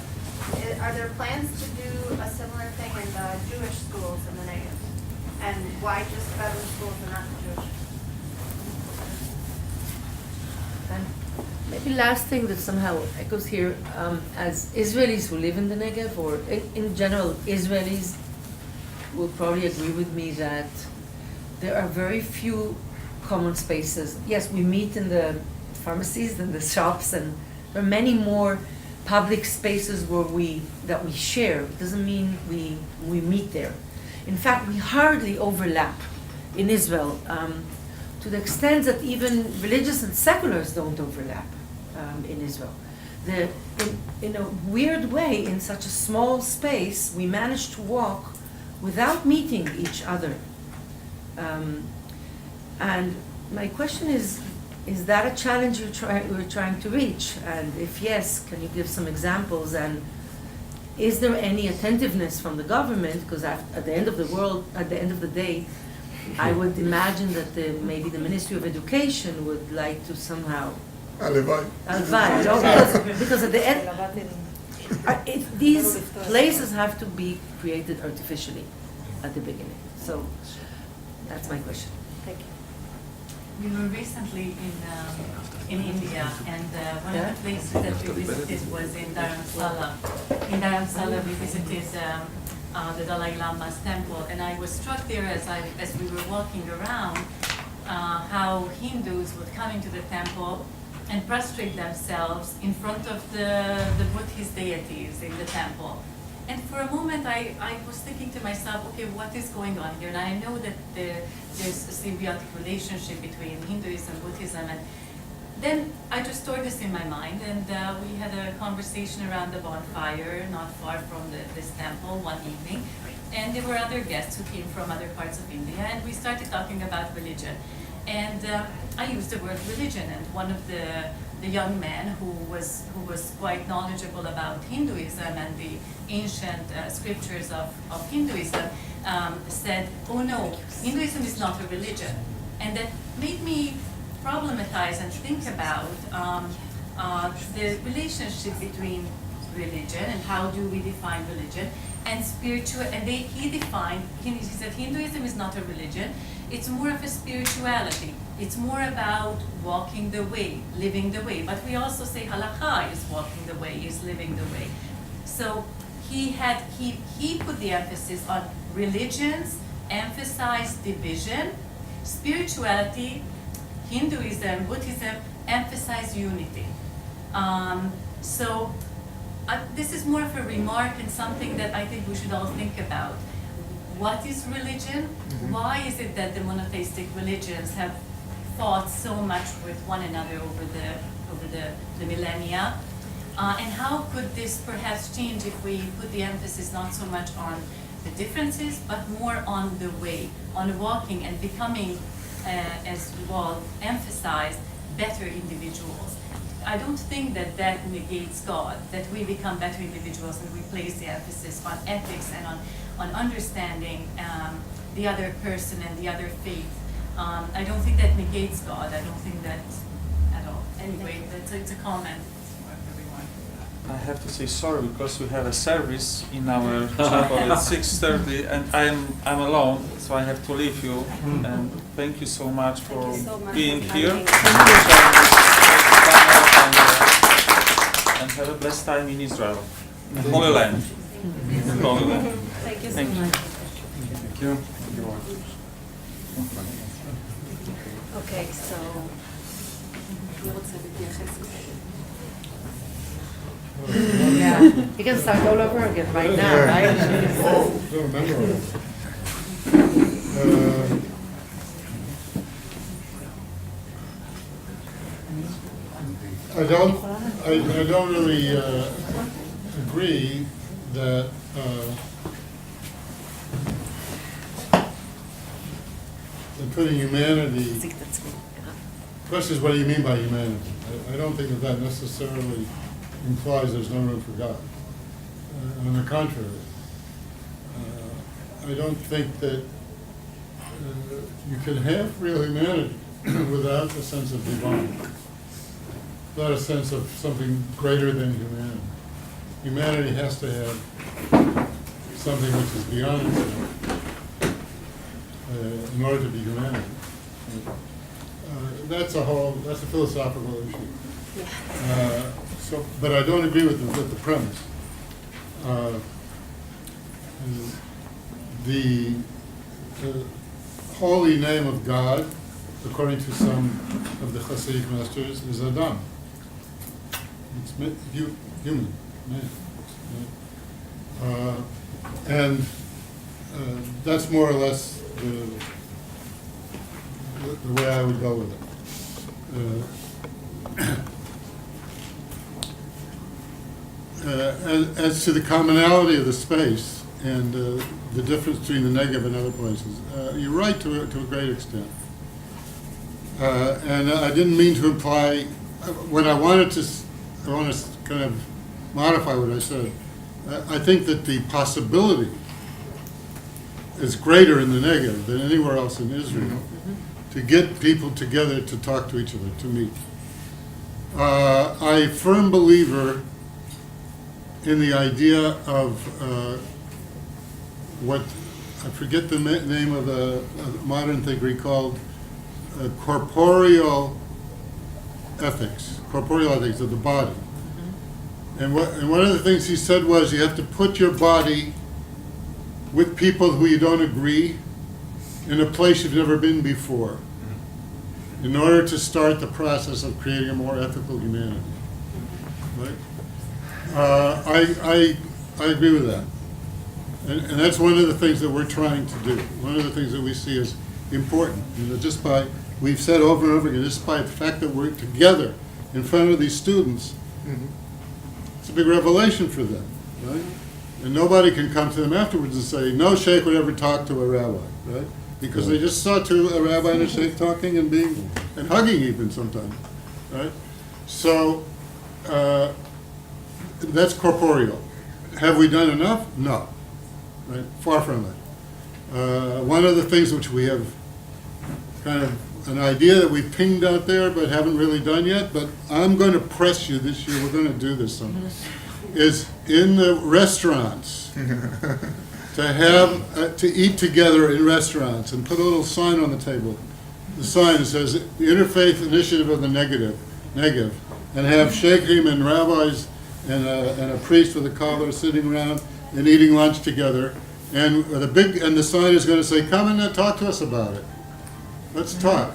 Are there plans to do a similar thing in the Jewish schools in the Negev? And why just Bedouin schools and not the Jewish? And maybe last thing that somehow echoes here, as Israelis who live in the Negev, or in general Israelis, will probably agree with me that there are very few common spaces. Yes, we meet in the pharmacies and the shops, and there are many more public spaces that we share. It doesn't mean we meet there. In fact, we hardly overlap in Israel, to the extent that even religious and seculars don't overlap in Israel. In a weird way, in such a small space, we manage to walk without meeting each other. And my question is, is that a challenge we're trying to reach? And if yes, can you give some examples? And is there any attentiveness from the government? Because at the end of the day, I would imagine that maybe the Ministry of Education would like to somehow. הלוואי. Because at the end, these places have to be created artificially at the beginning. So that's my question. Thank you. We were recently in India, and one of the places that we visited was in Dharamsala. In Dharamsala, we visited the Dalai Lama's temple, and I was struck there as we were walking around how Hindus would come into the temple and prostrate themselves in front of the Buddhist deities in the temple. And for a moment, I was thinking to myself, okay, what is going on here? And I know that there's a symbiotic relationship between Hinduism and Buddhism. And then I just stored this in my mind, and we had a conversation around the bonfire not far from this temple one evening. And there were other guests who came from other parts of India, and we started talking about religion. And I used the word religion, and one of the young men who was quite knowledgeable about Hinduism and the ancient scriptures of Hinduism said, oh no, Hinduism is not a religion. And that made me problematize and think about the relationship between religion and how do we define religion and spiritual. And he said Hinduism is not a religion. It's more of a spirituality. It's more about walking the way, living the way. But we also say halakha is walking the way, is living the way. So he put the emphasis on religions, emphasized division, spirituality, Hinduism, Buddhism, emphasize unity. This is more of a remark and something that I think we should all think about. What is religion? Mm-hmm. Why is it that the monotheistic religions have fought so much with one another over the millennia? And how could this perhaps change if we put the emphasis not so much on the differences, but more on the way, on walking and becoming, as you all emphasized, better individuals? I don't think that negates God, that we become better individuals and we place the emphasis on ethics and on understanding the other person and the other faith. I don't think that negates God. I don't think that at all. Anyway, it's a comment for everyone. I have to say sorry because we have a service in our chapel at 6:30, and I'm alone, so I have to leave you. And thank you so much for being here. And have a blessed time in Israel, in the Holy Land. Holy Land. Thank you so much. Thank you. Okay, so. Yeah, you can start all over again right now, right? Don't remember. I don't really agree that putting humanity. The question is, what do you mean by humanity? I don't think that necessarily implies there's no room for God. On the contrary, I don't think that you can have real humanity without a sense of divine, without a sense of something greater than humanity. Humanity has to have something which is beyond itself in order to be humanity. That's a philosophical issue. But I don't agree with the premise. The holy name of God, according to some of the Hasidic masters, is Adam. It's human, man. And that's more or less the way I would go with it. As to the commonality of the space and the difference between the Negev and other places, you're right to a great extent. And I didn't mean to imply, what I wanted to, I want to kind of modify what I said. I think that the possibility is greater in the Negev than anywhere else in Israel to get people together to talk to each other, to meet. I'm a firm believer in the idea of what, I forget the name of a modern thinker he called corporeal ethics of the body. And one of the things he said was you have to put your body with people who you don't agree in a place you've never been before in order to start the process of creating a more ethical humanity. Right? I agree with that. And that's one of the things that we're trying to do. One of the things that we see as important. Just by, we've said over and over again, just by the fact that we're together in front of these students, it's a big revelation for them, right? And nobody can come to them afterwards and say, no sheikh would ever talk to a rabbi, right? Because they just saw a rabbi and a sheikh talking and and hugging even sometimes, right? So that's corporeal. Have we done enough? No, right? Far from it. One of the things which we have kind of an idea that we've pinged out there but haven't really done yet, but I'm going to press you this year, we're going to do this someday, is in the restaurants to have, to eat together in restaurants and put a little sign on the table. The sign says, the Interfaith Initiative of the Negev, and have sheikhim and rabbis and a priest with a collar sitting around and eating lunch together. And the sign is going to say, come and talk to us about it. Let's talk,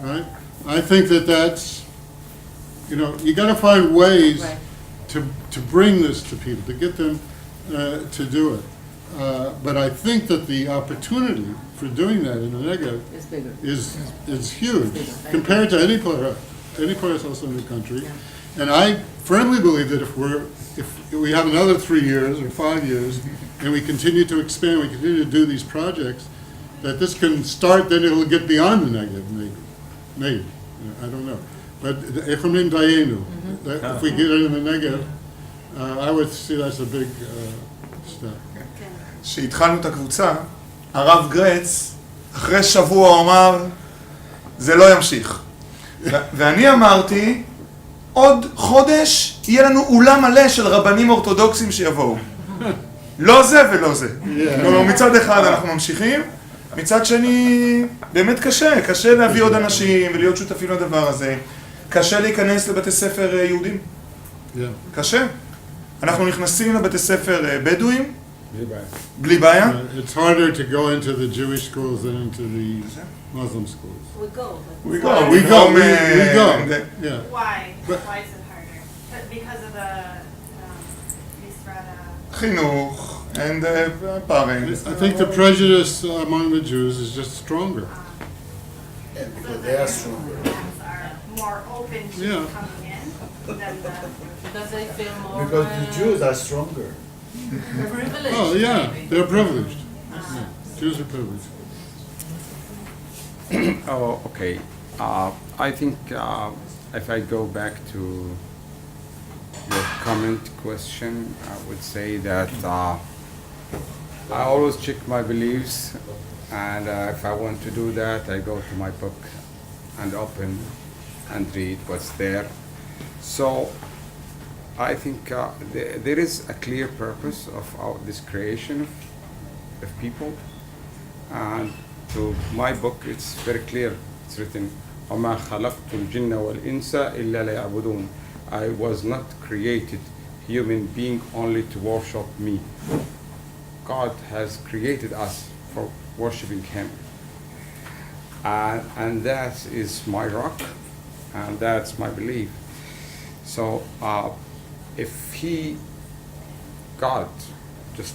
right? I think that's, you got to find ways to bring this to people, to get them to do it. But I think that the opportunity for doing that in the Negev is huge compared to any place else in the country. Yeah. And I firmly believe that if we have another 3 years or 5 years, and we continue to expand, we continue to do these projects, that this can start, then it'll get beyond the Negev, maybe. I don't know. But if we get it in the Negev, I would see that's a big step. כשהתחלנו את הקבוצה, הרב גרץ, אחרי שבוע הוא אמר, זה לא ימשיך. ואני אמרתי, עוד חודש יהיה לנו אולם מלא של רבנים אורתודוקסים שיבואו. לא זה ולא זה. מצד אחד אנחנו ממשיכים, מצד שני, באמת קשה להביא עוד אנשים ולהיות שותפים לדבר הזה. קשה להיכנס לבתי ספר יהודים. קשה. אנחנו נכנסים לבתי ספר בדואים, בלי בעיה. It's harder to go into the Jewish schools than into the Muslim schools. We go. Yeah. Why? Why is it harder? Because of the חינוך and parents. I think the prejudice among the Jews is just stronger. Because they are stronger. Are more open to coming in than because they feel more. Because the Jews are stronger. Privileged. Oh yeah, maybe. they're privileged. Yeah. Jews are privileged. Oh, okay. I think if I go back to your comment question, I would say that I always check my beliefs, and if I want to do that, I go to my book and open and read what's there. So I think there is a clear purpose of this creation of people, and to my book it's very clear. It's written, وَمَا خَلَقْتُ الْجِنَّ وَالْإِنسَ إِلَّا لِيَعْبُدُونَ. I was not created human being only to worship me. God has created us for worshiping Him. And that is my rock, and that's my belief. So if God just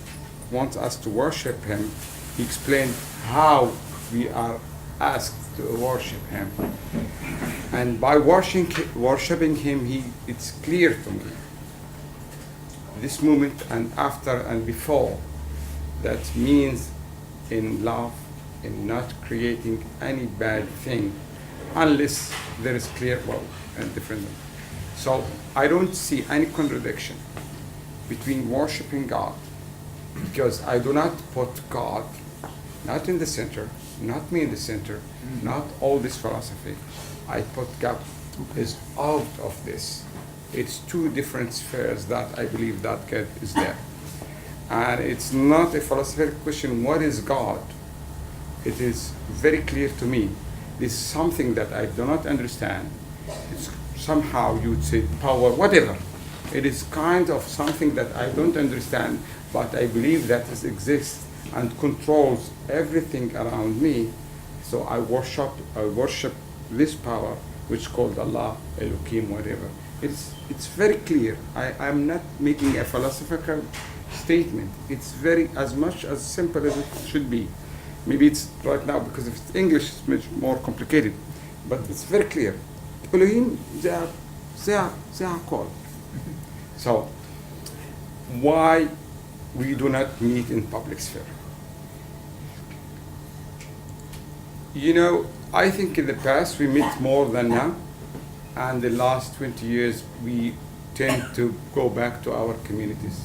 wants us to worship Him, He explained how we are asked to worship Him. And by worshiping Him, it's clear to me, this moment and after and before, that means in love, in not creating any bad thing, unless there is clear, and different. So I don't see any contradiction between worshiping God, because I do not put God not in the center, not me in the center, not all this philosophy. I put God is out of this. It's two different spheres that I believe that God is there. And it's not a philosophical question, what is God? It is very clear to me. This is something that I do not understand. It's somehow you would say power, whatever. It is kind of something that I don't understand, but I believe that it exists and controls everything around me. So I worship this power, which is called Allah, Elohim, whatever. It's very clear. I'm not making a philosophical statement. It's very as much as simple as it should be. Maybe it's right now because if it's English, it's much more complicated, but it's very clear. Elohim, they are called. So why we do not meet in public sphere? You know, I think in the past we meet more than now, and the last 20 years we tend to go back to our communities.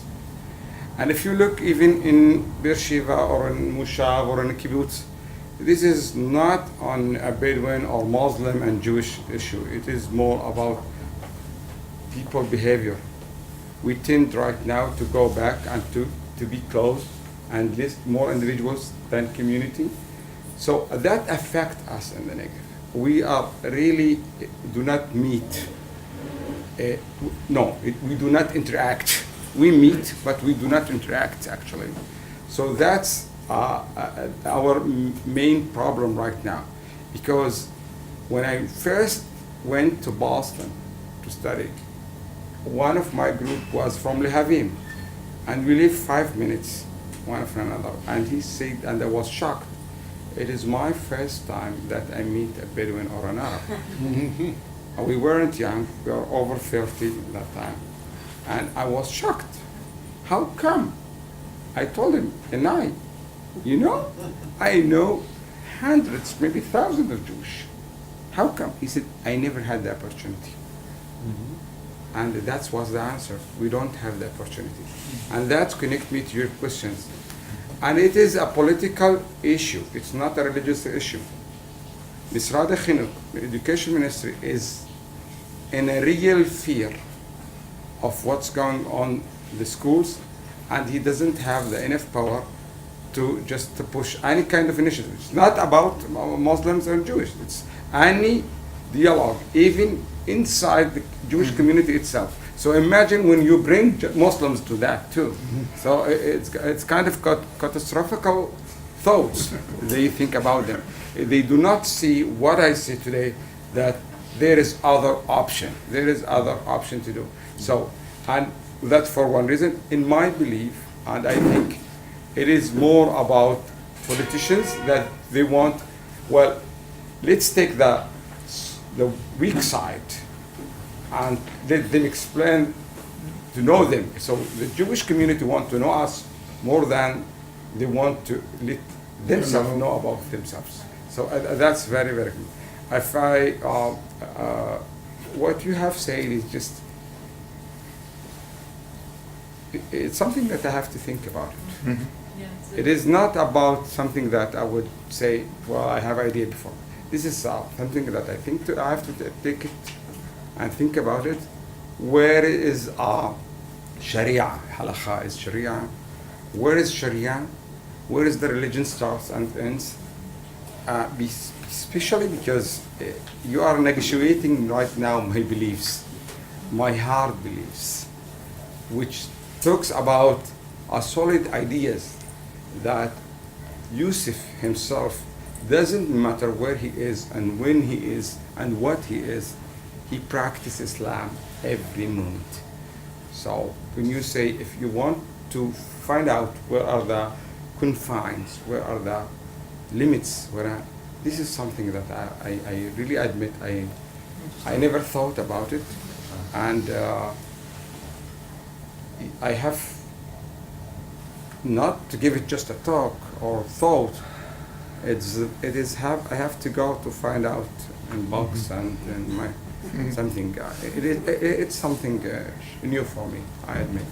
And if you look even in Beersheba or in Mushav or in Kibbutz, this is not on a Bedouin or Muslim and Jewish issue. It is more about people behavior. We tend right now to go back and to be close and list more individuals than community. So that affects us in the Negev. We are really do not meet. We do not interact. We meet, but we do not interact actually. So that's our main problem right now. Because when I first went to Boston to study, one of my group was from Lehavim, and we lived 5 minutes one from another. And he said, and I was shocked, it is my first time that I meet a Bedouin or an Arab. We weren't young, we were over 30 at that time. And I was shocked. How come? I told him, and I know hundreds, maybe thousands of Jewish. How come? He said, I never had the opportunity. And that was the answer. We don't have the opportunity. And that connects me to your questions. And it is a political issue. It's not a religious issue. Misrad HaChinuch, the education ministry, is in a real fear of what's going on in the schools, and he doesn't have the enough power to just to push any kind of initiative. It's not about Muslims and Jewish. It's any dialogue, even inside the Jewish community itself. So imagine when you bring Muslims to that too. So it's kind of catastrophical thoughts they think about them. They do not see what I see today, that there is other option. There is other option to do. So, and that for one reason, in my belief, and I think it is more about politicians that they want, well, let's take the weak side and let them explain to know them. So the Jewish community want to know us more than they want to let themselves know about themselves. So that's very, very good. If what you have said is just, it's something that I have to think about it. It is not about something that I would say, well, I have idea before. This is something that I think I have to take it and think about it. Where is Sharia? Halakha is Sharia. Where is Sharia? Where is the religion starts and ends? Especially because you are negotiating right now my beliefs, my hard beliefs, which talks about solid ideas that Yusuf himself, doesn't matter where he is and when he is and what he is, he practices Islam every moment. So when you say, if you want to find out where are the confines, where are the limits, this is something that I really admit I never thought about it, and I have not to give it just a talk or thought, I have to go to find out in books and my something. It's something new for me, I admit.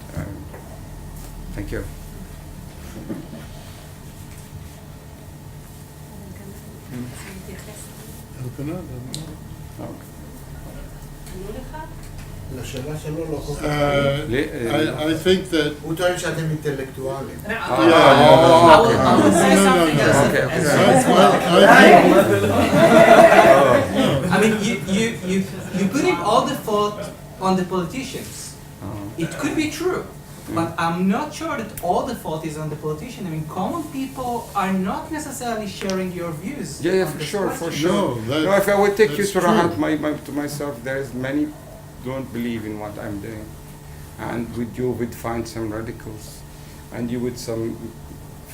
Thank you. לשאלה שלו לא כל כך... I think that... הוא טוען שאתם אינטלקטואלים. I will say something else. I mean, you putting all the fault on the politicians. It could be true, but I'm not sure that all the fault is on the politician. I mean, common people are not necessarily sharing your views. Yeah, on for this sure, question. for sure. No, if I would take you that's to Rahat, true. to myself, there's many don't believe in what I'm doing, and you would find some radicals, and you would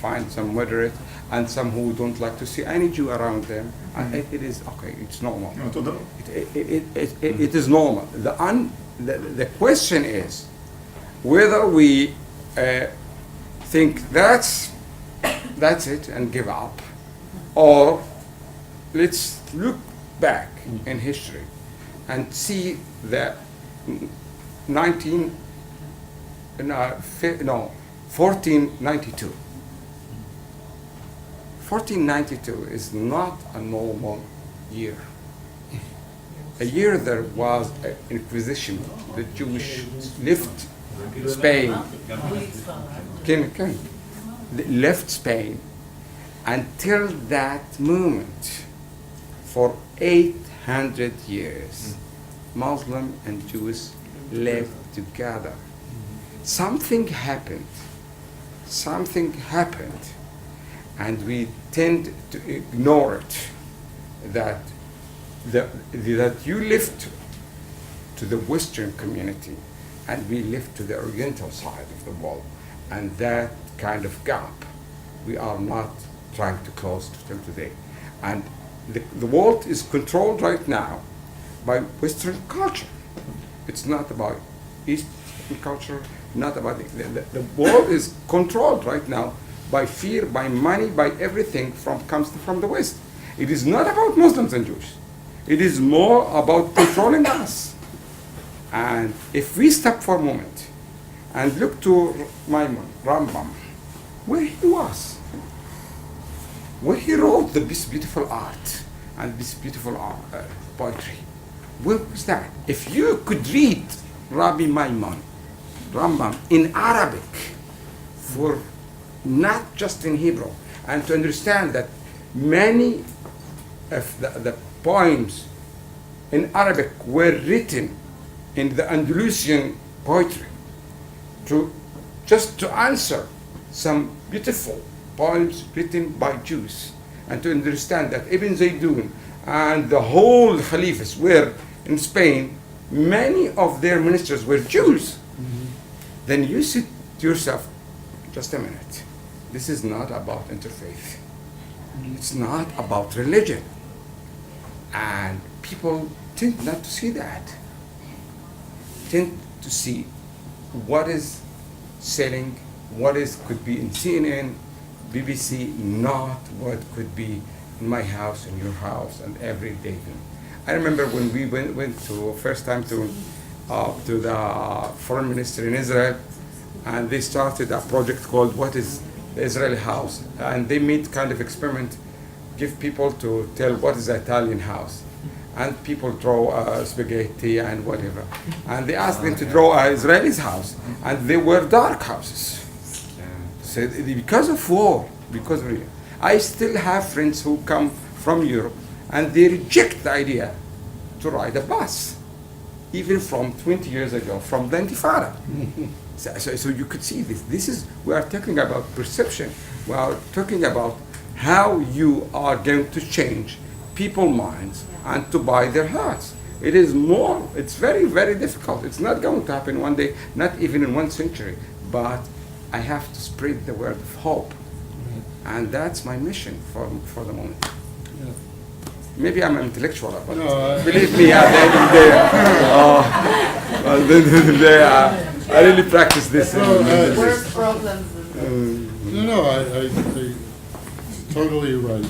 find some moderate, and some who don't like to see any Jew around them. And it is okay. It's normal. It is normal. The question is whether we think that's it and give up, or let's look back in history and see that 1492. 1492 is not a normal year. A year there was an Inquisition. The Jewish left Spain. Left Spain until that moment. For 800 years, Muslim and Jews lived together. Something happened, and we tend to ignore it, that you lived to the Western community, and we lived to the Oriental side of the world, and that kind of gap we are not trying to close till today. And the world is controlled right now by Western culture. It's not about Eastern culture, not about the world is controlled right now by fear, by money, by everything comes from the West. It is not about Muslims and Jews. It is more about controlling us. And if we stop for a moment and look to Maimon, Rambam, where he was, where he wrote this beautiful art and this beautiful poetry, where was that? If you could read Rabbi Maimon, Rambam in Arabic, for not just in Hebrew, and to understand that many of the poems in Arabic were written in the Andalusian poetry just to answer some beautiful poems written by Jews, and to understand that Ibn Zaydun and the whole Khalifas were in Spain, many of their ministers were Jews. Then you say to yourself, just a minute, this is not about interfaith. It's not about religion. And people tend not to see that. Tend to see what is selling, could be in CNN, BBC, not what could be in my house, in your house, and every day. I remember when we went to first time to the foreign minister in Israel, and they started a project called What is the Israeli House? And they made kind of experiment, give people to tell what is the Italian house. And people draw spaghetti and whatever. And they asked them to draw an Israeli house, and they were dark houses. So because of war, I still have friends who come from Europe, and they reject the idea to ride a bus, even from 20 years ago, from the Intifada. So you could see this is, we are talking about perception. We are talking about how you are going to change people's minds and to buy their hearts. It's very, very difficult. It's not going to happen one day, not even in 1 century, but I have to spread the word of hope. And that's my mission for the moment. Yeah. Maybe I'm intellectual, but believe me, at the end of the day, I really practice this. Worse problems. No, I totally right.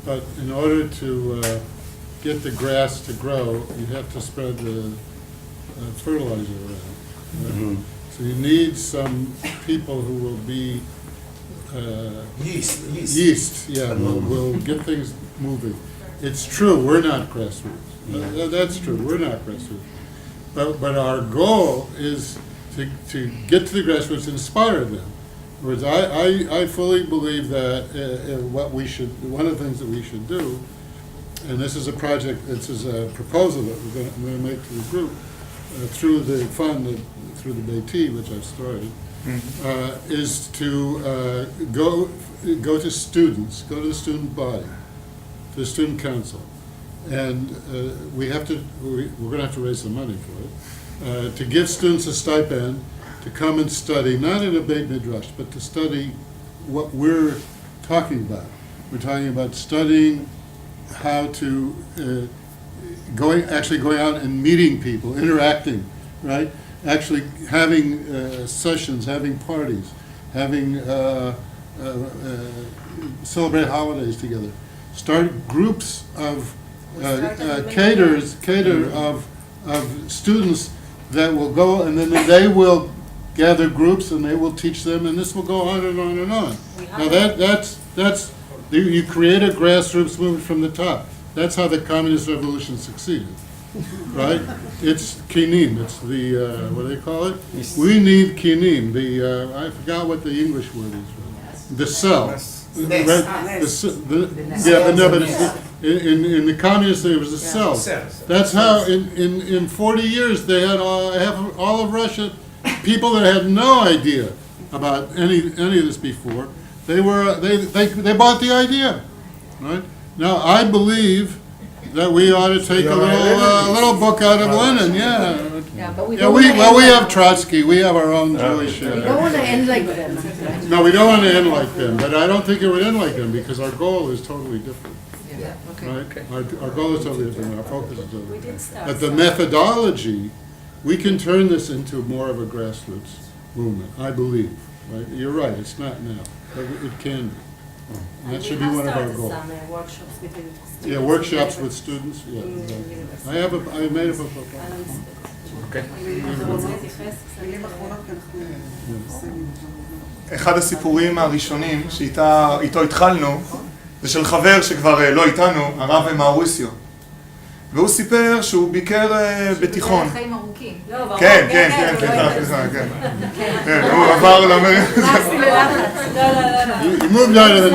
but in order to get the grass to grow, you have to spread the fertilizer around. So you need some people who will be yeast, yeah, will get things moving. It's true, we're not grassroots. That's true, we're not grassroots. But our goal is to get to the grassroots, inspire them. In other words, I fully believe that one of the things that we should do, and this is a project, this is a proposal that I'm going to make to the group through the fund, through the Beiti, which I've started, is to go to students, go to the student body, to the student council, and we're going to have to raise some money for it, to give students a stipend to come and study, not in a Beit Midrash, but to study what we're talking about. We're talking about studying how to actually going out and meeting people, interacting, right? Actually having sessions, having parties, having celebrate holidays together. Start groups of cater of students that will go, and then they will gather groups and they will teach them, and this will go on and on and on. Now that's you create a grassroots movement from the top. That's how the communist revolution succeeded, right? It's kinim. It's the what do they call it? We need kinim. I forgot what the English word is. The cell. Right? In the communist there was a cell. That's how in 40 years they had all of Russia, people that had no idea about any of this before. They bought the idea, right? Now I believe that we ought to take a little book out of Lenin, But we we have Trotsky, we have our own Jewish. We don't want to end like them. No, we don't want to end like them, but I don't think it would end like them because our goal is totally different. Yeah, okay. Right? Our goal is totally different. Our focus is totally different. But the methodology, we can turn this into more of a grassroots movement. I believe. Right? You're right. It's not now, but it can be. And that should be one of our goals. Workshops between Yeah, workshops with students. Yeah, I made a proposal. אחד הסיפורים הראשונים שאיתו התחלנו זה של חבר שכבר לא איתנו, הרב מאוריסיו. והוא סיפר שהוא ביקר בתיכון. חיים ארוכים. כן, כן, כן, הוא עבר לאמריקה. He moved out of the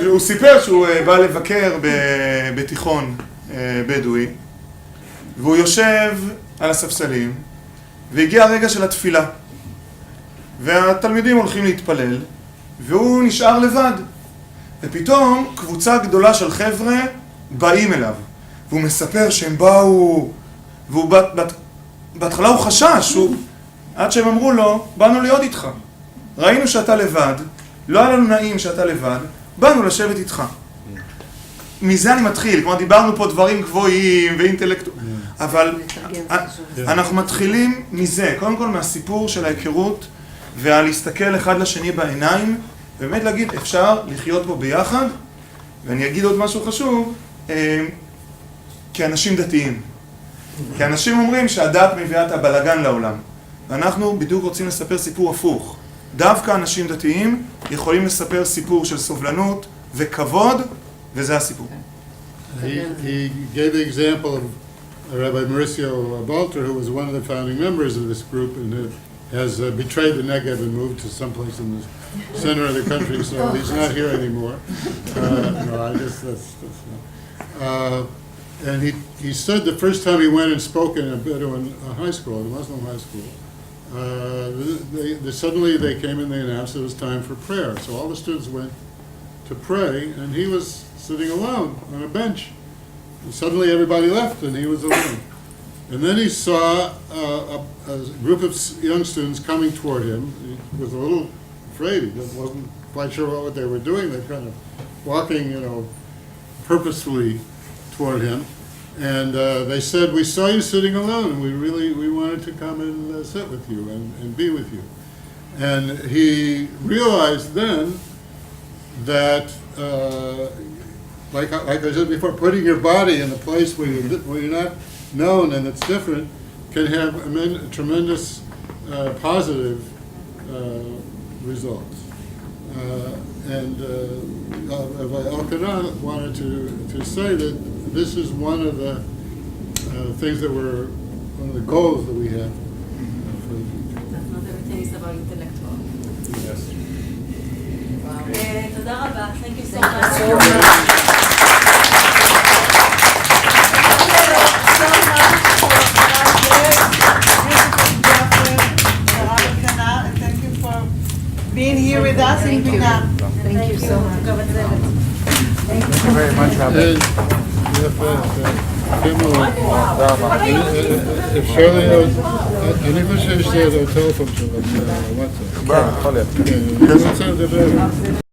הוא סיפר שהוא בא לבקר בתיכון בדואי, והוא יושב על הספסלים, והגיע הרגע של התפילה. והתלמידים הולכים להתפלל, והוא נשאר לבד. ופתאום קבוצה גדולה של חבר'ה באים אליו. והוא מספר שהם באו, בהתחלה הוא חשש, עד שהם אמרו לו, באנו להיות איתך. ראינו שאתה לבד, לא היה לנו נעים שאתה לבד, באנו לשבת איתך. מזה אני מתחיל, כלומר דיברנו פה דברים גבוהים ואינטלקטואליים, אבל אנחנו מתחילים מזה, קודם כל מהסיפור של ההיכרות, ולהסתכל אחד לשני בעיניים, ובאמת להגיד, אפשר לחיות פה ביחד, ואני אגיד עוד משהו חשוב, כאנשים דתיים. כי אנשים אומרים שהדת מביאה את הבלגן לעולם, ואנחנו בדיוק רוצים לספר סיפור הפוך. דווקא אנשים דתיים יכולים לספר סיפור של סובלנות וכבוד, וזה הסיפור. He gave the example of Rabbi Mauricio Balter, who was one of the founding members of this group and who has betrayed the Negev and moved to someplace in the center of the country, so he's not here anymore. And he said the first time he went and spoke in a Bedouin high school, a Muslim high school, suddenly they came and they announced it was time for prayer. So all the students went to pray, and he was sitting alone on a bench. And suddenly everybody left, and he was alone. And then he saw a group of young students coming toward him. He was a little afraid. He wasn't quite sure what they were doing. They're kind of walking, purposefully toward him. And they said, we saw you sitting alone, and we wanted to come and sit with you and be with you. And he realized then that, like I said before, putting your body in a place where you're not known and it's different can have tremendous positive results. And Elkanah wanted to say that this is one of the things that one of the goals that we have for the future. That's not everything is about intellectual. Yes. תודה רבה. Thank you so Thank much. you so much. And thank you for being here with us in Bina. Thank you so much. Thank you very much, Rabbi. אפשר להיות, אני חושב שזה הטלפון שלו, וואטסאפ. כן, אני רוצה לדבר.